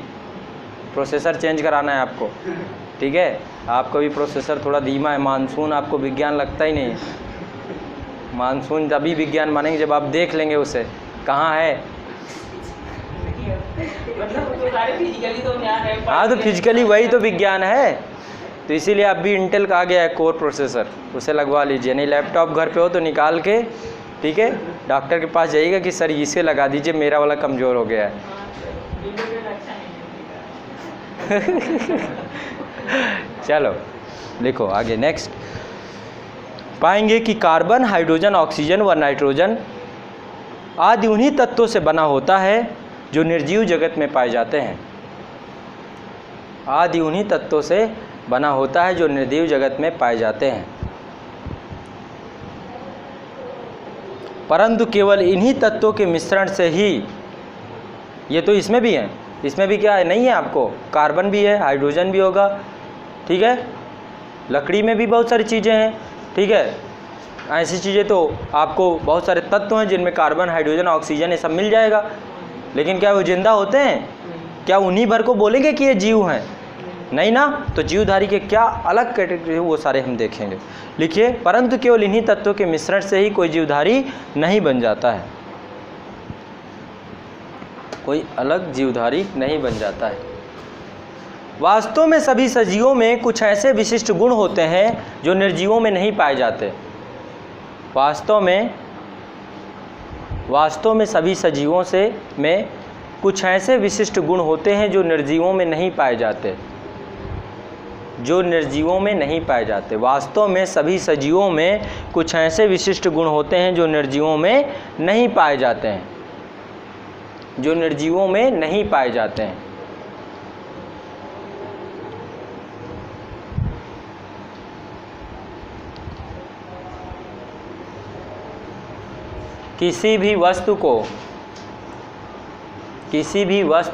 S1: प्रोसेसर चेंज कराना है आपको, ठीक है। आपका भी प्रोसेसर थोड़ा धीमा है। मानसून आपको विज्ञान लगता ही नहीं है। मानसून तभी विज्ञान मानेंगे जब आप देख लेंगे उसे कहाँ है।
S2: मतलब तो सारे फिजिकली तो ज्ञान है।
S1: हाँ, तो फिजिकली वही तो विज्ञान है। तो इसीलिए अब भी इंटेल का आ गया है कोर प्रोसेसर, उसे लगवा लीजिए। नहीं लैपटॉप घर पे हो तो निकाल के, ठीक है, डॉक्टर के पास जाइएगा कि सर इसे लगा दीजिए, मेरा वाला कमज़ोर हो गया है। चलो देखो आगे नेक्स्ट। पाएंगे कि कार्बन, हाइड्रोजन, ऑक्सीजन व नाइट्रोजन आदि उन्हीं तत्वों से बना होता है जो निर्जीव जगत में पाए जाते हैं। आदि उन्हीं तत्वों से बना होता है जो निर्जीव जगत में पाए जाते हैं। परंतु केवल इन्हीं तत्वों के मिश्रण से ही, ये तो इसमें भी है, इसमें भी क्या है नहीं है आपको, कार्बन भी है, हाइड्रोजन भी होगा, ठीक है, लकड़ी में भी बहुत सारी चीज़ें हैं, ठीक है, ऐसी चीज़ें तो आपको बहुत सारे तत्व हैं जिनमें कार्बन, हाइड्रोजन, ऑक्सीजन ये सब मिल जाएगा। लेकिन क्या वो जिंदा होते हैं? क्या उन्हीं भर को बोलेंगे कि ये जीव हैं? नहीं ना। तो जीवधारी के क्या अलग कैटेगरी वो सारे हम देखेंगे। लिखिए, परंतु केवल इन्हीं तत्वों के मिश्रण से ही कोई जीवधारी नहीं बन जाता है, कोई अलग जीवधारी नहीं बन जाता है। वास्तव में सभी सजीवों में कुछ ऐसे विशिष्ट गुण होते हैं जो निर्जीवों में नहीं पाए जाते। वास्तव में सभी सजीवों में कुछ ऐसे विशिष्ट गुण होते हैं जो निर्जीवों में नहीं पाए जाते, जो निर्जीवों में नहीं पाए जाते। वास्तव में सभी सजीवों में कुछ ऐसे विशिष्ट गुण होते हैं जो निर्जीवों में नहीं पाए जाते हैं, जो निर्जीवों में नहीं पाए जाते हैं। किसी भी वस्तु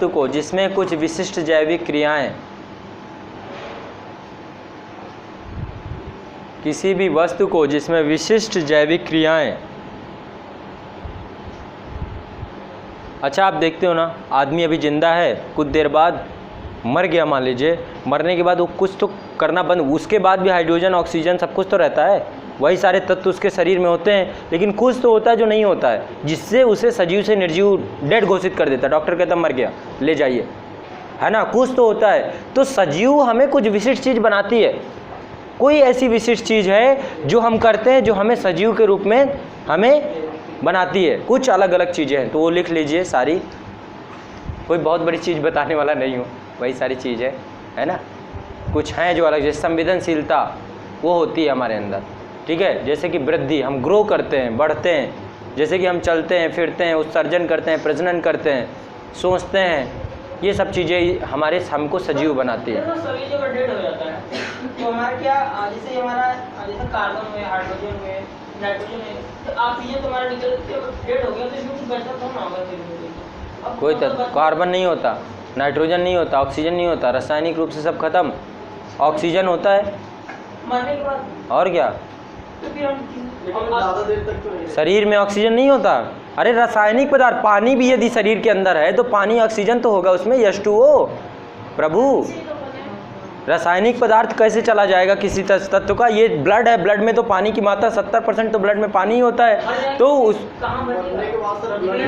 S1: को जिसमें कुछ विशिष्ट जैविक क्रियाएं, किसी भी वस्तु को जिसमें विशिष्ट जैविक क्रियाएं, अच्छा आप देखते हो ना, आदमी अभी जिंदा है, कुछ देर बाद मर गया, मान लीजिए, मरने के बाद वो कुछ तो करना बंद, उसके बाद भी हाइड्रोजन, ऑक्सीजन सब कुछ तो रहता है, वही सारे तत्व उसके शरीर में होते हैं, लेकिन कुछ तो होता है जो नहीं होता है, जिससे उसे सजीव से निर्जीव डेड घोषित कर देता है। डॉक्टर कहता मर गया, ले जाइए, है ना, कुछ तो होता है। तो सजीव हमें कुछ विशिष्ट चीज़ बनाती है, कोई ऐसी विशिष्ट चीज़ है जो हम करते हैं जो हमें सजीव के रूप में हमें बनाती है। कुछ अलग अलग चीज़ें हैं, तो वो लिख लीजिए सारी, कोई बहुत बड़ी चीज़ बताने वाला नहीं हूँ, वही सारी चीज़ है ना। कुछ हैं जो अलग, जैसे संवेदनशीलता वो होती है हमारे अंदर, ठीक है, जैसे कि वृद्धि, हम ग्रो करते हैं, बढ़ते हैं, जैसे कि हम चलते हैं, फिरते हैं, उत्सर्जन करते हैं, प्रजनन करते हैं, सोचते हैं, ये सब चीज़ें हमको सजीव बनाती है।
S2: तो सभी जगह डेड हो जाता है, तो हमारा क्या, जैसे हमारा जैसे कार्बन में, हाइड्रोजन में, नाइट्रोजन में, तो ऑक्सीजन तुम्हारा निकल के डेड हो गया, तो इसमें कुछ बचता तो ना होगा फिर।
S1: कोई कार्बन नहीं होता, नाइट्रोजन नहीं होता, ऑक्सीजन नहीं होता, रासायनिक रूप से सब खत्म। ऑक्सीजन होता है
S2: मरने के बाद,
S1: और क्या,
S2: तो फिर हम ज़्यादा देर तक तो
S1: शरीर में ऑक्सीजन नहीं होता। अरे रासायनिक पदार्थ, पानी भी यदि शरीर के अंदर है तो पानी ऑक्सीजन तो होगा उसमें, H2O। प्रभु, रासायनिक पदार्थ कैसे चला जाएगा किसी तत्व का? ये ब्लड है, ब्लड में तो पानी की मात्रा 70% तो ब्लड में पानी ही होता है। तो उस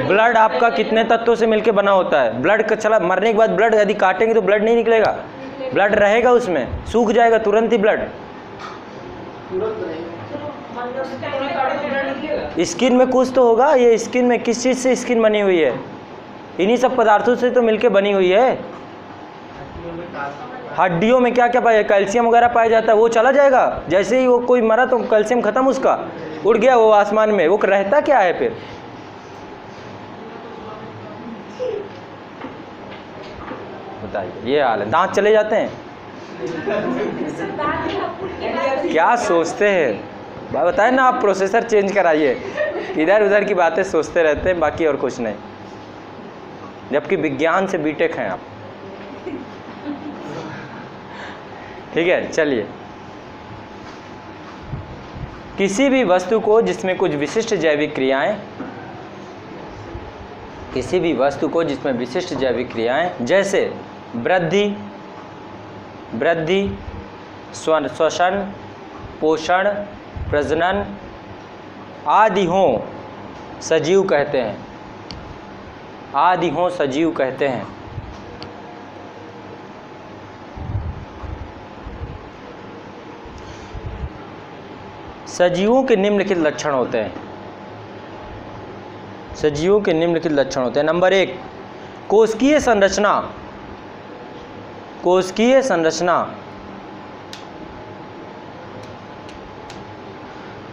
S1: ब्लड आपका कितने तत्वों से मिलकर बना होता है? ब्लड का चला, मरने के बाद ब्लड यदि काटेंगे तो ब्लड नहीं निकलेगा, ब्लड रहेगा उसमें, सूख जाएगा तुरंत ही ब्लड। स्किन में कुछ तो होगा, ये स्किन में किस चीज़ से स्किन बनी हुई है? इन्हीं सब पदार्थों से तो मिलके बनी हुई है। हड्डियों में क्या क्या पाया, कैल्शियम वगैरह पाया जाता है, वो चला जाएगा। जैसे ही वो कोई मरा तो कैल्शियम खत्म, उसका उड़ गया वो आसमान में, वो रहता क्या है फिर? बताइए, ये हाल है। दांत चले जाते हैं, क्या सोचते हैं? बताए ना, आप प्रोसेसर चेंज कराइए, इधर उधर की बातें सोचते रहते हैं, बाकी और कुछ नहीं, जबकि विज्ञान से बीटेक हैं आप। ठीक है, चलिए। किसी भी वस्तु को जिसमें कुछ विशिष्ट जैविक क्रियाएं, किसी भी वस्तु को जिसमें विशिष्ट जैविक क्रियाएं जैसे वृद्धि, श्वसन, पोषण, प्रजनन आदि हों, सजीव कहते हैं, आदि हों सजीव कहते हैं। सजीवों के निम्नलिखित लक्षण होते हैं, सजीवों के निम्नलिखित लक्षण होते हैं। नंबर 1, कोशिकीय संरचना। कोशिकीय संरचना,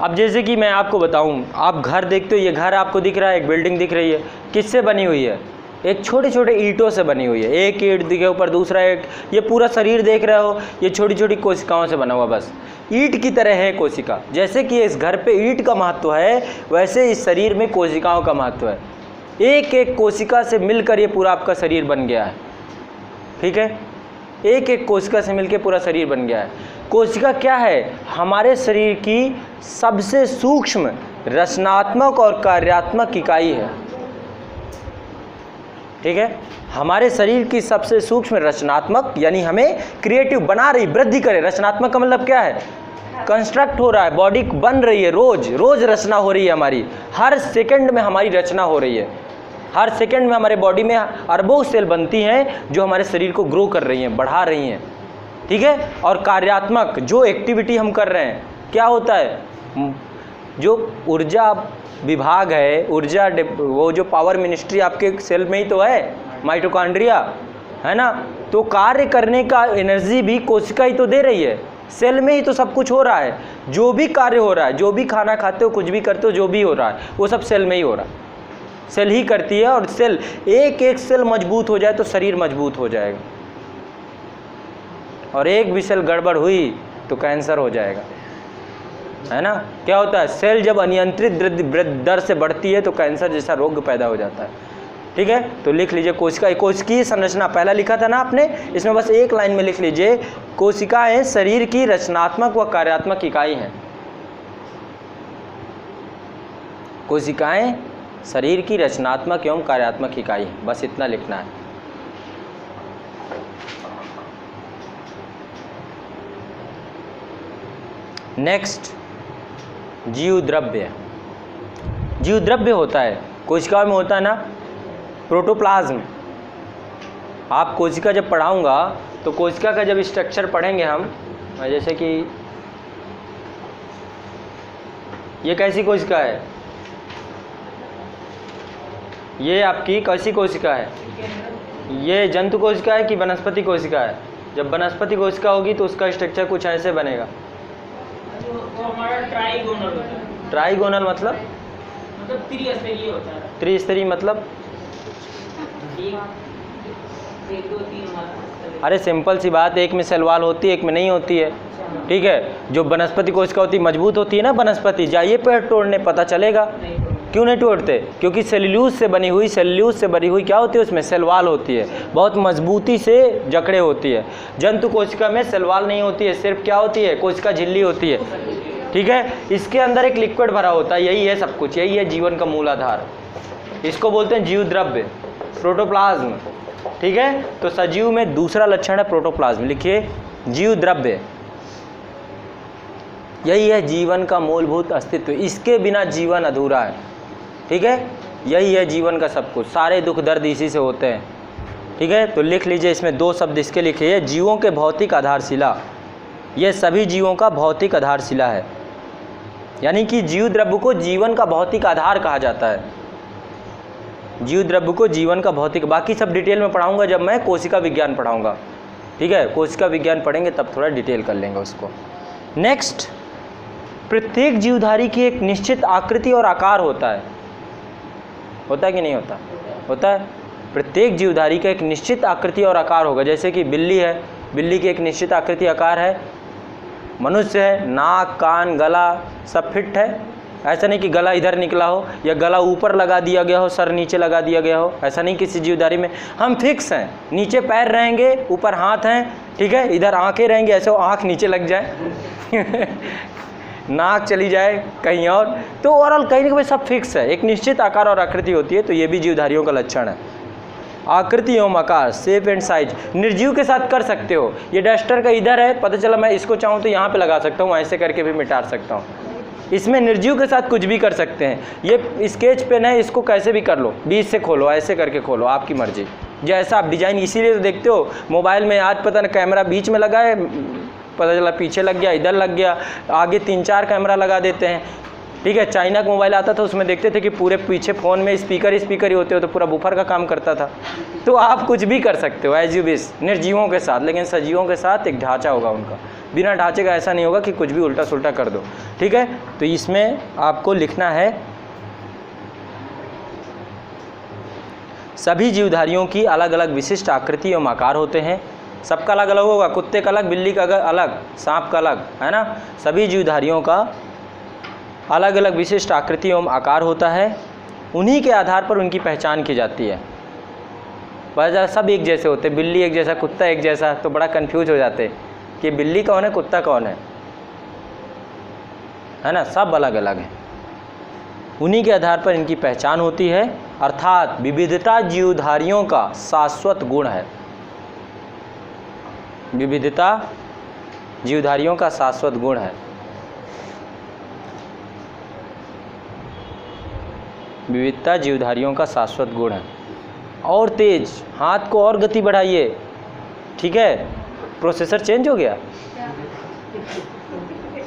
S1: अब जैसे कि मैं आपको बताऊं, आप घर देखते हो, ये घर आपको दिख रहा है, एक बिल्डिंग दिख रही है, किससे बनी हुई है? एक छोटे छोटे ईंटों से बनी हुई है, एक ईंट के ऊपर दूसरा ईंट, ये पूरा शरीर देख रहे हो, ये छोटी छोटी कोशिकाओं से बना हुआ बस। ईंट की तरह है कोशिका। जैसे कि इस घर पे ईंट का महत्व है, वैसे इस शरीर में कोशिकाओं का महत्व है। एक एक कोशिका से मिलकर ये पूरा आपका शरीर बन गया है, ठीक है। एक एक कोशिका से मिलकर पूरा शरीर बन गया है। कोशिका क्या है? हमारे शरीर की सबसे सूक्ष्म रचनात्मक और कार्यात्मक इकाई है, ठीक है। हमारे शरीर की सबसे सूक्ष्म रचनात्मक, यानी हमें क्रिएटिव बना रही, वृद्धि करे। रचनात्मक का मतलब क्या है? कंस्ट्रक्ट हो रहा है, बॉडी बन रही है, रोज रोज रचना हो रही है हमारी, हर सेकंड में हमारी रचना हो रही है। हर सेकंड में हमारे बॉडी में अरबों सेल बनती हैं जो हमारे शरीर को ग्रो कर रही हैं, बढ़ा रही हैं, ठीक है। और कार्यात्मक, जो एक्टिविटी हम कर रहे हैं, क्या होता है? जो ऊर्जा विभाग है, ऊर्जा वो जो पावर मिनिस्ट्री आपके सेल में ही तो है, माइटोकॉन्ड्रिया, है ना। तो कार्य करने का एनर्जी भी कोशिका ही तो दे रही है, सेल में ही तो सब कुछ हो रहा है। जो भी कार्य हो रहा है, जो भी खाना खाते हो, कुछ भी करते हो, जो भी हो रहा है वो सब सेल में ही हो रहा है, सेल ही करती है। और सेल, एक एक सेल मजबूत हो जाए तो शरीर मजबूत हो जाएगा, और एक भी सेल गड़बड़ हुई तो कैंसर हो जाएगा, है ना। क्या होता है? सेल जब अनियंत्रित दर से बढ़ती है तो कैंसर जैसा रोग पैदा हो जाता है, ठीक है। तो लिख लीजिए कोशिका, कोशिकीय संरचना पहला लिखा था ना आपने, इसमें बस एक लाइन में लिख लीजिए, कोशिकाएं शरीर की रचनात्मक व कार्यात्मक इकाई हैं। कोशिकाएं शरीर की रचनात्मक एवं कार्यात्मक इकाई है, बस इतना लिखना है। नेक्स्ट, जीव द्रव्य। जीव द्रव्य होता है कोशिका में, होता है ना प्रोटोप्लाज्म। आप कोशिका जब पढ़ाऊंगा तो कोशिका का जब स्ट्रक्चर पढ़ेंगे हम, जैसे कि ये कैसी कोशिका है, ये आपकी कैसी कोशिका है? ये जंतु कोशिका है कि वनस्पति कोशिका है? जब वनस्पति कोशिका होगी तो उसका स्ट्रक्चर कुछ ऐसे बनेगा।
S2: वो हमारा ट्राइगोनल होता है।
S1: ट्राइगोनल मतलब
S2: त्रिस्तरीय होता है।
S1: त्रिस्तरीय मतलब
S2: एक दो तीन।
S1: अरे सिंपल सी बात, एक में सेल वॉल होती है, एक में नहीं होती है, ठीक है। जो वनस्पति कोशिका होती है मजबूत होती है ना वनस्पति, जाइए पेड़ तोड़ने पता चलेगा। क्यों नहीं तोड़ते? क्योंकि सेल्यूलोज से बनी हुई क्या होती है? उसमें सेल वॉल होती है, बहुत मजबूती से जकड़े होती है। जंतु कोशिका में सेल वॉल नहीं होती है, सिर्फ क्या होती है? कोशिका झिल्ली होती है, ठीक है। इसके अंदर एक लिक्विड भरा होता है, यही है सब कुछ, यही है जीवन का मूल आधार। इसको बोलते हैं जीव द्रव्य, प्रोटोप्लाज्म, ठीक है। तो सजीव में दूसरा लक्षण है प्रोटोप्लाज्म, लिखिए जीव द्रव्य। यही है जीवन का मूलभूत अस्तित्व, इसके बिना जीवन अधूरा है, ठीक है। यही है जीवन का सब कुछ, सारे दुख दर्द इसी से होते हैं, ठीक है। तो लिख लीजिए, इसमें दो शब्द इसके लिखिए, जीवों के भौतिक आधारशिला। ये सभी जीवों का भौतिक आधारशिला है, यानी कि जीव द्रव्य को जीवन का भौतिक आधार कहा जाता है। जीव द्रव्य को जीवन का भौतिक, बाकी सब डिटेल में पढ़ाऊंगा जब मैं कोशिका विज्ञान पढ़ाऊंगा, ठीक है। कोशिका विज्ञान पढ़ेंगे तब थोड़ा डिटेल कर लेंगे उसको। नेक्स्ट, प्रत्येक जीवधारी की एक निश्चित आकृति और आकार होता है कि नहीं होता? होता है। प्रत्येक जीवधारी का एक निश्चित आकृति और आकार होगा। जैसे कि बिल्ली है, बिल्ली की एक निश्चित आकृति आकार है। मनुष्य है, नाक कान गला सब फिट है, ऐसा नहीं कि गला इधर निकला हो या गला ऊपर लगा दिया गया हो, सर नीचे लगा दिया गया हो, ऐसा नहीं। किसी जीवधारी में हम फिक्स हैं, नीचे पैर रहेंगे, ऊपर हाथ हैं, ठीक है। इधर आंखें रहेंगी, ऐसे आँख नीचे लग जाए नाक चली जाए कहीं और, तो ओवरऑल कहीं ना कहीं सब फिक्स है, एक निश्चित आकार और आकृति होती है। तो ये भी जीवधारियों का लक्षण है, आकृति एवं आकार, शेप एंड साइज। निर्जीव के साथ कर सकते हो, ये डस्टर का इधर है, पता चला मैं इसको चाहूँ तो यहाँ पे लगा सकता हूँ, ऐसे करके भी मिटा सकता हूँ। इसमें निर्जीव के साथ कुछ भी कर सकते हैं। ये स्केच पेन है, इसको कैसे भी कर लो, बीच से खोलो, ऐसे करके खोलो, आपकी मर्जी, जैसा आप डिजाइन। इसीलिए तो देखते हो मोबाइल में आज पता नहीं कैमरा बीच में लगा है, पता चला पीछे लग गया, इधर लग गया, आगे 3-4 कैमरा लगा देते हैं, ठीक है। चाइना का मोबाइल आता था, उसमें देखते थे कि पूरे पीछे फ़ोन में स्पीकर ही होते हो, तो पूरा बुफर का काम करता था। तो आप कुछ भी कर सकते हो एज यू विश निर्जीवों के साथ, लेकिन सजीवों के साथ एक ढांचा होगा उनका। बिना ढांचे का ऐसा नहीं होगा कि कुछ भी उल्टा सुल्टा कर दो, ठीक है। तो इसमें आपको लिखना है, सभी जीवधारियों की अलग अलग विशिष्ट आकृति एवं आकार होते हैं। सबका अलग अलग होगा, कुत्ते का अलग, बिल्ली का अलग, सांप का अलग, है ना। सभी जीवधारियों का अलग अलग विशिष्ट आकृति एवं आकार होता है, उन्हीं के आधार पर उनकी पहचान की जाती है। वजह सब एक जैसे होते, बिल्ली एक जैसा, कुत्ता एक जैसा, तो बड़ा कंफ्यूज हो जाते कि बिल्ली कौन है, कुत्ता कौन है ना। सब अलग अलग हैं, उन्हीं के आधार पर इनकी पहचान होती है। अर्थात विविधता जीवधारियों का शाश्वत गुण है। विविधता जीवधारियों का शाश्वत गुण है। विविधता जीवधारियों का शाश्वत गुण है। और तेज, हाथ को और गति बढ़ाइए, ठीक है। प्रोसेसर चेंज हो गया,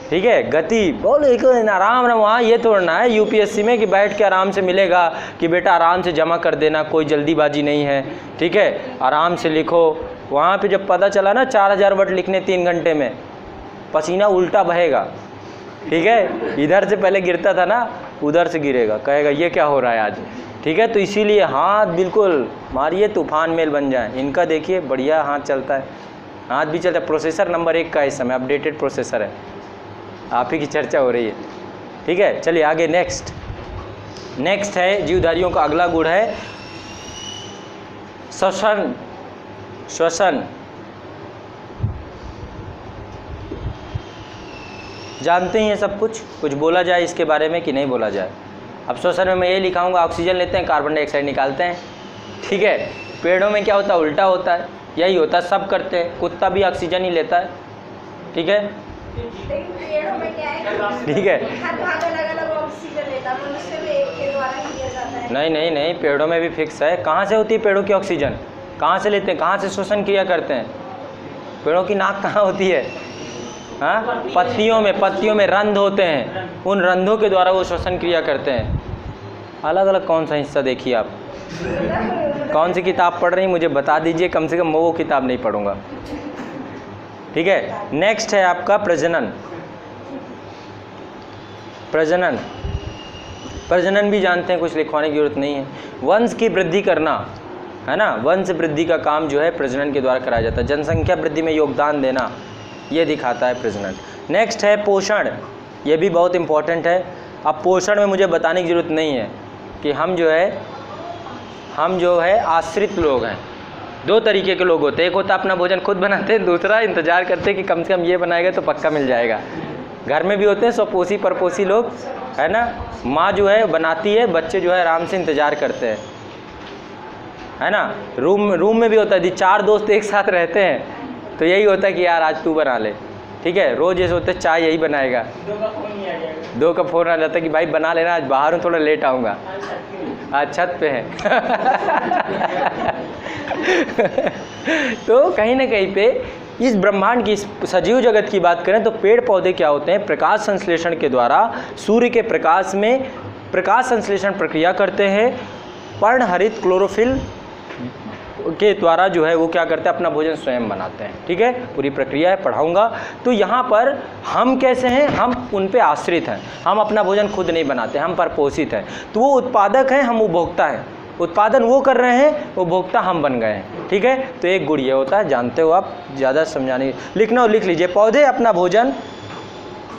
S1: ठीक है। गति बोलो, एक आराम ना, वहाँ ये तोड़ना है यूपीएससी में कि बैठ के आराम से मिलेगा कि बेटा आराम से जमा कर देना, कोई जल्दीबाजी नहीं है, ठीक है, आराम से लिखो। वहाँ पे जब पता चला ना 4000 वर्ड लिखने 3 घंटे में, पसीना उल्टा बहेगा, ठीक है। इधर से पहले गिरता था ना, उधर से गिरेगा, कहेगा ये क्या हो रहा है आज, ठीक है। तो इसीलिए हाथ बिल्कुल मारिए, तूफान मेल बन जाए। इनका देखिए बढ़िया हाथ चलता है, हाथ भी चलता है। प्रोसेसर नंबर 1 का इस समय अपडेटेड प्रोसेसर है, आप ही की चर्चा हो रही है, ठीक है। चलिए आगे, नेक्स्ट है जीवधारियों का अगला गुण है श्वसन। श्वसन जानते ही हैं सब कुछ बोला जाए इसके बारे में कि नहीं बोला जाए। अब श्वसन में मैं ये लिखाऊंगा, ऑक्सीजन लेते हैं, कार्बन डाइऑक्साइड निकालते हैं, ठीक है। पेड़ों में क्या होता है, उल्टा होता है, यही होता है, सब करते हैं। कुत्ता भी ऑक्सीजन ही लेता है, ठीक है, ठीक है। नहीं, पेड़ों में भी फिक्स है। कहाँ से होती है पेड़ों की ऑक्सीजन, कहाँ से लेते हैं, कहाँ से श्वसन क्रिया करते हैं। पेड़ों की नाक कहाँ होती है, हाँ, पत्तियों में रंध्र होते हैं, उन रंध्रों के द्वारा वो श्वसन क्रिया करते हैं। अलग अलग कौन सा हिस्सा देखिए आप, कौन सी किताब पढ़ रही मुझे बता दीजिए, कम से कम मैं वो किताब नहीं पढ़ूंगा, ठीक है। नेक्स्ट है आपका प्रजनन। प्रजनन भी जानते हैं, कुछ लिखवाने की जरूरत नहीं है। वंश की वृद्धि करना, है ना, वंश वृद्धि का काम जो है प्रजनन के द्वारा कराया जाता है। जनसंख्या वृद्धि में योगदान देना, ये दिखाता है प्रजनन। नेक्स्ट है पोषण, ये भी बहुत इम्पोर्टेंट है। अब पोषण में मुझे बताने की ज़रूरत नहीं है कि हम जो है आश्रित लोग हैं। 2 तरीके के लोग होते हैं, एक होता है अपना भोजन खुद बनाते हैं, दूसरा इंतज़ार करते हैं कि कम से कम ये बनाएगा तो पक्का मिल जाएगा। घर में भी होते हैं स्वपोषी परपोषी लोग, है ना। माँ जो है बनाती है, बच्चे जो है आराम से इंतज़ार करते हैं, है ना। रूम में भी होता है, 4 दोस्त एक साथ रहते हैं तो यही होता है कि यार आज तू बना ले, ठीक है। रोज़ जैसे होता है चाय यही बनाएगा, 2 का फ़ोन आ जाता है कि भाई बना लेना, आज बाहर हूँ, थोड़ा लेट आऊँगा। आज छत पे है तो कहीं ना कहीं पे इस ब्रह्मांड की, इस सजीव जगत की बात करें तो पेड़ पौधे क्या होते हैं, प्रकाश संश्लेषण के द्वारा सूर्य के प्रकाश में प्रकाश संश्लेषण प्रक्रिया करते हैं। पर्णहरित क्लोरोफिल के द्वारा जो है वो क्या करते हैं, अपना भोजन स्वयं बनाते हैं, ठीक है। पूरी प्रक्रिया है, पढ़ाऊंगा। तो यहाँ पर हम कैसे हैं, हम उन पे आश्रित हैं, हम अपना भोजन खुद नहीं बनाते, हम परपोषित हैं। तो वो उत्पादक हैं, हम उपभोक्ता हैं। उत्पादन वो कर रहे हैं, उपभोक्ता हम बन गए हैं, ठीक है। तो एक गुण ये होता है, जानते हो आप, ज़्यादा समझाने लिखना हो लिख लीजिए। पौधे अपना भोजन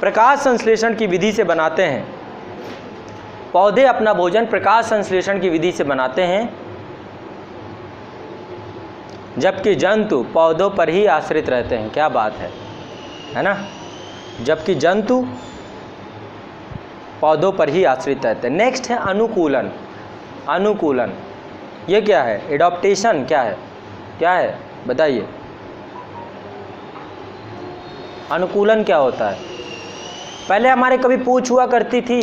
S1: प्रकाश संश्लेषण की विधि से बनाते हैं। पौधे अपना भोजन प्रकाश संश्लेषण की विधि से बनाते हैं, जबकि जंतु पौधों पर ही आश्रित रहते हैं। क्या बात है ना। जबकि जंतु पौधों पर ही आश्रित रहते हैं। नेक्स्ट है अनुकूलन। अनुकूलन ये क्या है, एडॉप्टेशन क्या है बताइए। अनुकूलन क्या होता है, पहले हमारे कभी पूछ हुआ करती थी,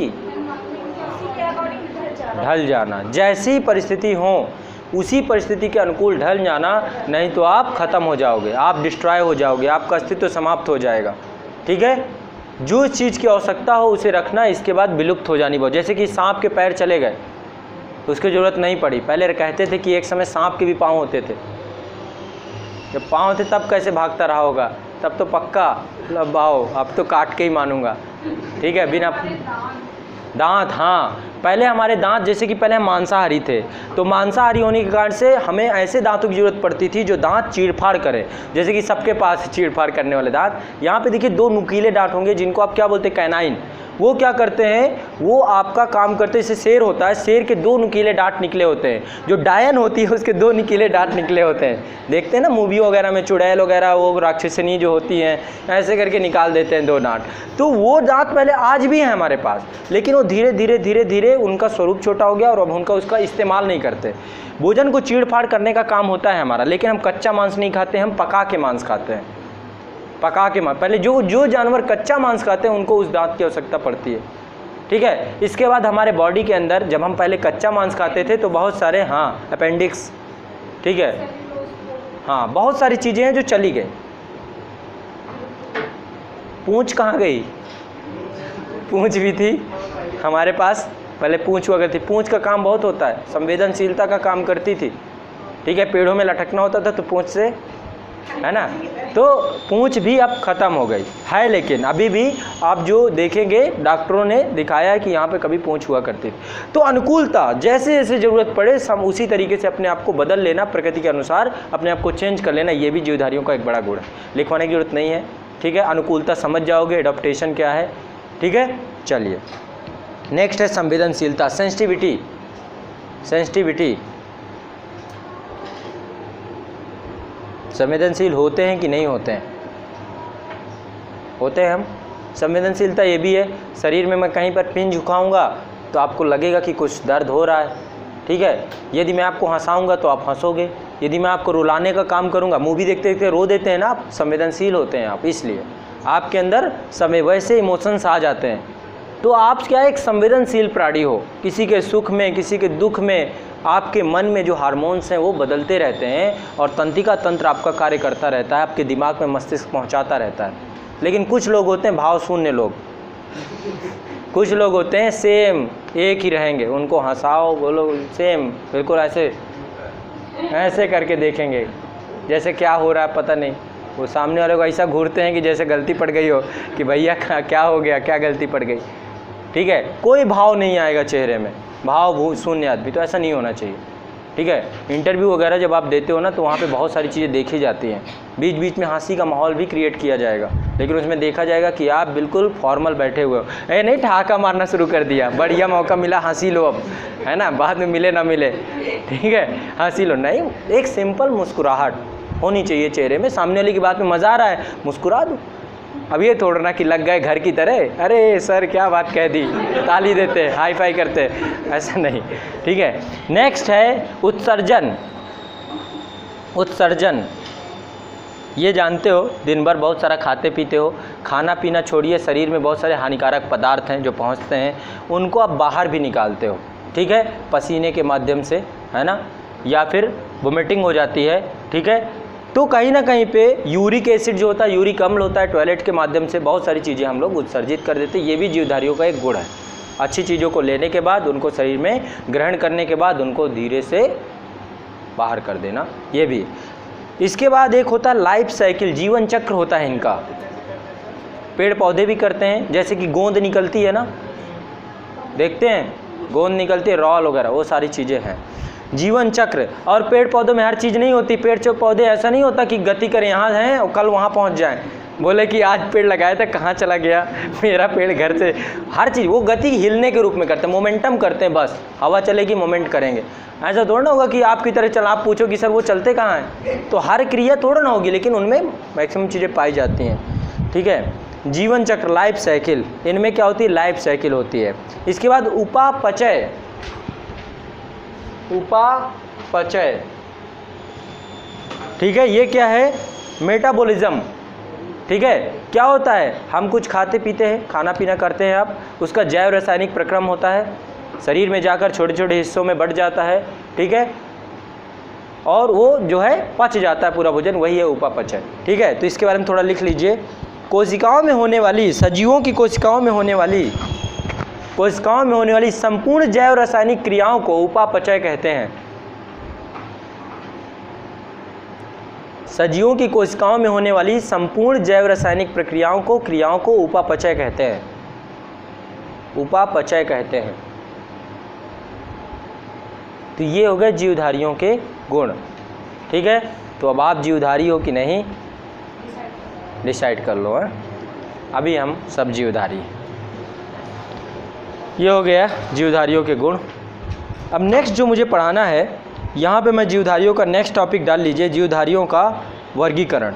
S1: ढल जाना। जैसी परिस्थिति हो उसी परिस्थिति के अनुकूल ढल जाना, नहीं तो आप ख़त्म हो जाओगे, आप डिस्ट्रॉय हो जाओगे, आपका अस्तित्व समाप्त हो जाएगा, ठीक है। जो चीज़ की आवश्यकता हो उसे रखना, इसके बाद विलुप्त हो जानी बहुत। जैसे कि सांप के पैर चले गए तो उसकी ज़रूरत नहीं पड़ी। पहले कहते थे कि एक समय सांप के भी पाँव होते थे, जब पाँव थे तब कैसे भागता रहा होगा, तब तो पक्का लबाओ, अब तो काट के ही मानूंगा, ठीक है। बिना दांत, हाँ, पहले हमारे दांत, जैसे कि पहले हम मांसाहारी थे, तो मांसाहारी होने के कारण से हमें ऐसे दांतों की ज़रूरत पड़ती थी जो दांत चीड़-फाड़ करें, जैसे कि सबके पास चीड़-फाड़ करने वाले दांत। यहाँ पे देखिए 2 नुकीले दांत होंगे जिनको आप क्या बोलते हैं, कैनाइन। वो क्या करते हैं, वो आपका काम करते हैं, जैसे शेर होता है, शेर के 2 नुकीले दांत निकले होते हैं, जो डायन होती है उसके 2 नुकीले दांत निकले होते हैं। देखते हैं ना मूवी वगैरह में, चुड़ैल वगैरह, वो राक्षसनी जो होती हैं ऐसे करके निकाल देते हैं 2 दांत। तो वो दांत पहले आज भी हैं हमारे पास, लेकिन वो धीरे धीरे धीरे धीरे उनका स्वरूप छोटा हो गया और अब उनका उसका इस्तेमाल नहीं करते। भोजन को चीड़-फाड़ करने का काम होता है हमारा, लेकिन हम कच्चा मांस नहीं खाते, हम पका के मांस खाते हैं। पका के मांस, पहले जो जानवर कच्चा मांस खाते हैं उनको उस दांत की आवश्यकता पड़ती है, ठीक है। इसके बाद हमारे बॉडी के अंदर जब हम पहले कच्चा मांस खाते थे तो बहुत सारे, हाँ, अपेंडिक्स, ठीक है, हाँ, बहुत सारी चीज़ें हैं जो चली गई। पूंछ कहाँ गई? पूंछ भी थी हमारे पास, पहले पूंछ हुआ करती, पूंछ का काम बहुत होता है, संवेदनशीलता का काम करती थी, ठीक है। पेड़ों में लटकना होता था तो पूंछ से, है ना, तो पूंछ भी अब ख़त्म हो गई है, लेकिन अभी भी आप जो देखेंगे डॉक्टरों ने दिखाया है कि यहाँ पे कभी पूंछ हुआ करती थी। तो अनुकूलता, जैसे जैसे ज़रूरत पड़े हम उसी तरीके से अपने आप को बदल लेना, प्रकृति के अनुसार अपने आप को चेंज कर लेना, ये भी जीवधारियों का एक बड़ा गुण है। लिखवाने की जरूरत नहीं है, ठीक है। अनुकूलता समझ जाओगे, एडॉप्टेशन क्या है, ठीक है। चलिए नेक्स्ट है संवेदनशीलता, सेंसिटिविटी। सेंसिटिविटी, संवेदनशील होते हैं कि नहीं होते हैं? होते हैं हम। संवेदनशीलता ये भी है, शरीर में मैं कहीं पर पिन झुकाऊंगा तो आपको लगेगा कि कुछ दर्द हो रहा है, ठीक है। यदि मैं आपको हंसाऊंगा तो आप हंसोगे, यदि मैं आपको रुलाने का काम करूंगा, मूवी देखते देखते रो देते हैं ना आप, संवेदनशील होते हैं आप, इसलिए आपके अंदर समय वैसे इमोशंस आ जाते हैं। तो आप क्या एक संवेदनशील प्राणी हो, किसी के सुख में किसी के दुख में आपके मन में जो हार्मोन्स हैं वो बदलते रहते हैं और तंत्रिका तंत्र आपका कार्य करता रहता है, आपके दिमाग में मस्तिष्क पहुंचाता रहता है। लेकिन कुछ लोग होते हैं भाव शून्य लोग, कुछ लोग होते हैं सेम एक ही रहेंगे, उनको हंसाओ बोलो सेम बिल्कुल ऐसे करके देखेंगे जैसे क्या हो रहा है पता नहीं। वो सामने वाले को ऐसा घूरते हैं कि जैसे गलती पड़ गई हो कि भैया क्या हो गया, क्या गलती पड़ गई, ठीक है। कोई भाव नहीं आएगा चेहरे में, भाव शून्य आदमी, तो ऐसा नहीं होना चाहिए, ठीक है। इंटरव्यू वगैरह जब आप देते हो ना तो वहाँ पे बहुत सारी चीज़ें देखी जाती हैं, बीच बीच में हंसी का माहौल भी क्रिएट किया जाएगा, लेकिन उसमें देखा जाएगा कि आप बिल्कुल फॉर्मल बैठे हुए हो। नहीं ठहाका मारना शुरू कर दिया, बढ़िया मौका मिला हंसी लो अब, है ना, बाद में मिले ना मिले, ठीक है, हंसी लो। नहीं, एक सिंपल मुस्कुराहट होनी चाहिए चेहरे में, सामने वाले की बात में मज़ा आ रहा है मुस्कुरा दो। अब ये थोड़ा ना कि लग गए घर की तरह, अरे सर क्या बात कह दी, ताली देते हाई फाई करते, ऐसा नहीं, ठीक है। नेक्स्ट है उत्सर्जन। उत्सर्जन, ये जानते हो दिन भर बहुत सारा खाते पीते हो, खाना पीना छोड़िए, शरीर में बहुत सारे हानिकारक पदार्थ हैं जो पहुंचते हैं, उनको आप बाहर भी निकालते हो, ठीक है, पसीने के माध्यम से, है ना, या फिर वोमिटिंग हो जाती है, ठीक है। तो कहीं ना कहीं पे यूरिक एसिड जो होता है, यूरिक अम्ल होता है, टॉयलेट के माध्यम से बहुत सारी चीज़ें हम लोग उत्सर्जित कर देते हैं। ये भी जीवधारियों का एक गुण है, अच्छी चीज़ों को लेने के बाद उनको शरीर में ग्रहण करने के बाद उनको धीरे से बाहर कर देना, ये भी। इसके बाद एक होता है लाइफ साइकिल, जीवन चक्र होता है इनका। पेड़ पौधे भी करते हैं, जैसे कि गोंद निकलती है ना, देखते हैं गोंद निकलती है, रॉल वगैरह, वो सारी चीज़ें हैं जीवन चक्र। और पेड़ पौधों में हर चीज़ नहीं होती, पेड़ पौधे ऐसा नहीं होता कि गति करें यहाँ हैं और कल वहाँ पहुँच जाएं, बोले कि आज पेड़ लगाया था कहाँ चला गया मेरा पेड़ घर से। हर चीज़ वो गति हिलने के रूप में करते हैं, मोमेंटम करते हैं, बस हवा चलेगी मोमेंट करेंगे। ऐसा थोड़ा ना होगा कि आपकी तरह चल, आप पूछो कि सर वो चलते कहाँ हैं, तो हर क्रिया थोड़ा ना होगी, लेकिन उनमें मैक्सिमम चीज़ें पाई जाती हैं, ठीक है। जीवन चक्र, लाइफ साइकिल, इनमें क्या होती है, लाइफ साइकिल होती है। इसके बाद उपापचय, उपापचय, ठीक है, ये क्या है, मेटाबॉलिज्म, ठीक है। क्या होता है, हम कुछ खाते पीते हैं, खाना पीना करते हैं आप, उसका जैव रासायनिक प्रक्रम होता है, शरीर में जाकर छोटे छोटे हिस्सों में बढ़ जाता है, ठीक है, और वो जो है पच जाता है पूरा भोजन, वही है उपापचय, ठीक है। तो इसके बारे में थोड़ा लिख लीजिए। कोशिकाओं में होने वाली, सजीवों की कोशिकाओं में होने वाली संपूर्ण जैव रासायनिक क्रियाओं को उपापचय कहते हैं। सजीवों की कोशिकाओं में होने वाली संपूर्ण जैव रासायनिक क्रियाओं को उपापचय कहते हैं। उपापचय कहते हैं। तो ये हो गए जीवधारियों के गुण। ठीक है, तो अब आप जीवधारी हो कि नहीं डिसाइड कर लो। है अभी हम सब जीवधारी हैं। ये हो गया जीवधारियों के गुण। अब नेक्स्ट जो मुझे पढ़ाना है, यहाँ पे मैं जीवधारियों का नेक्स्ट टॉपिक डाल लीजिए, जीवधारियों का वर्गीकरण।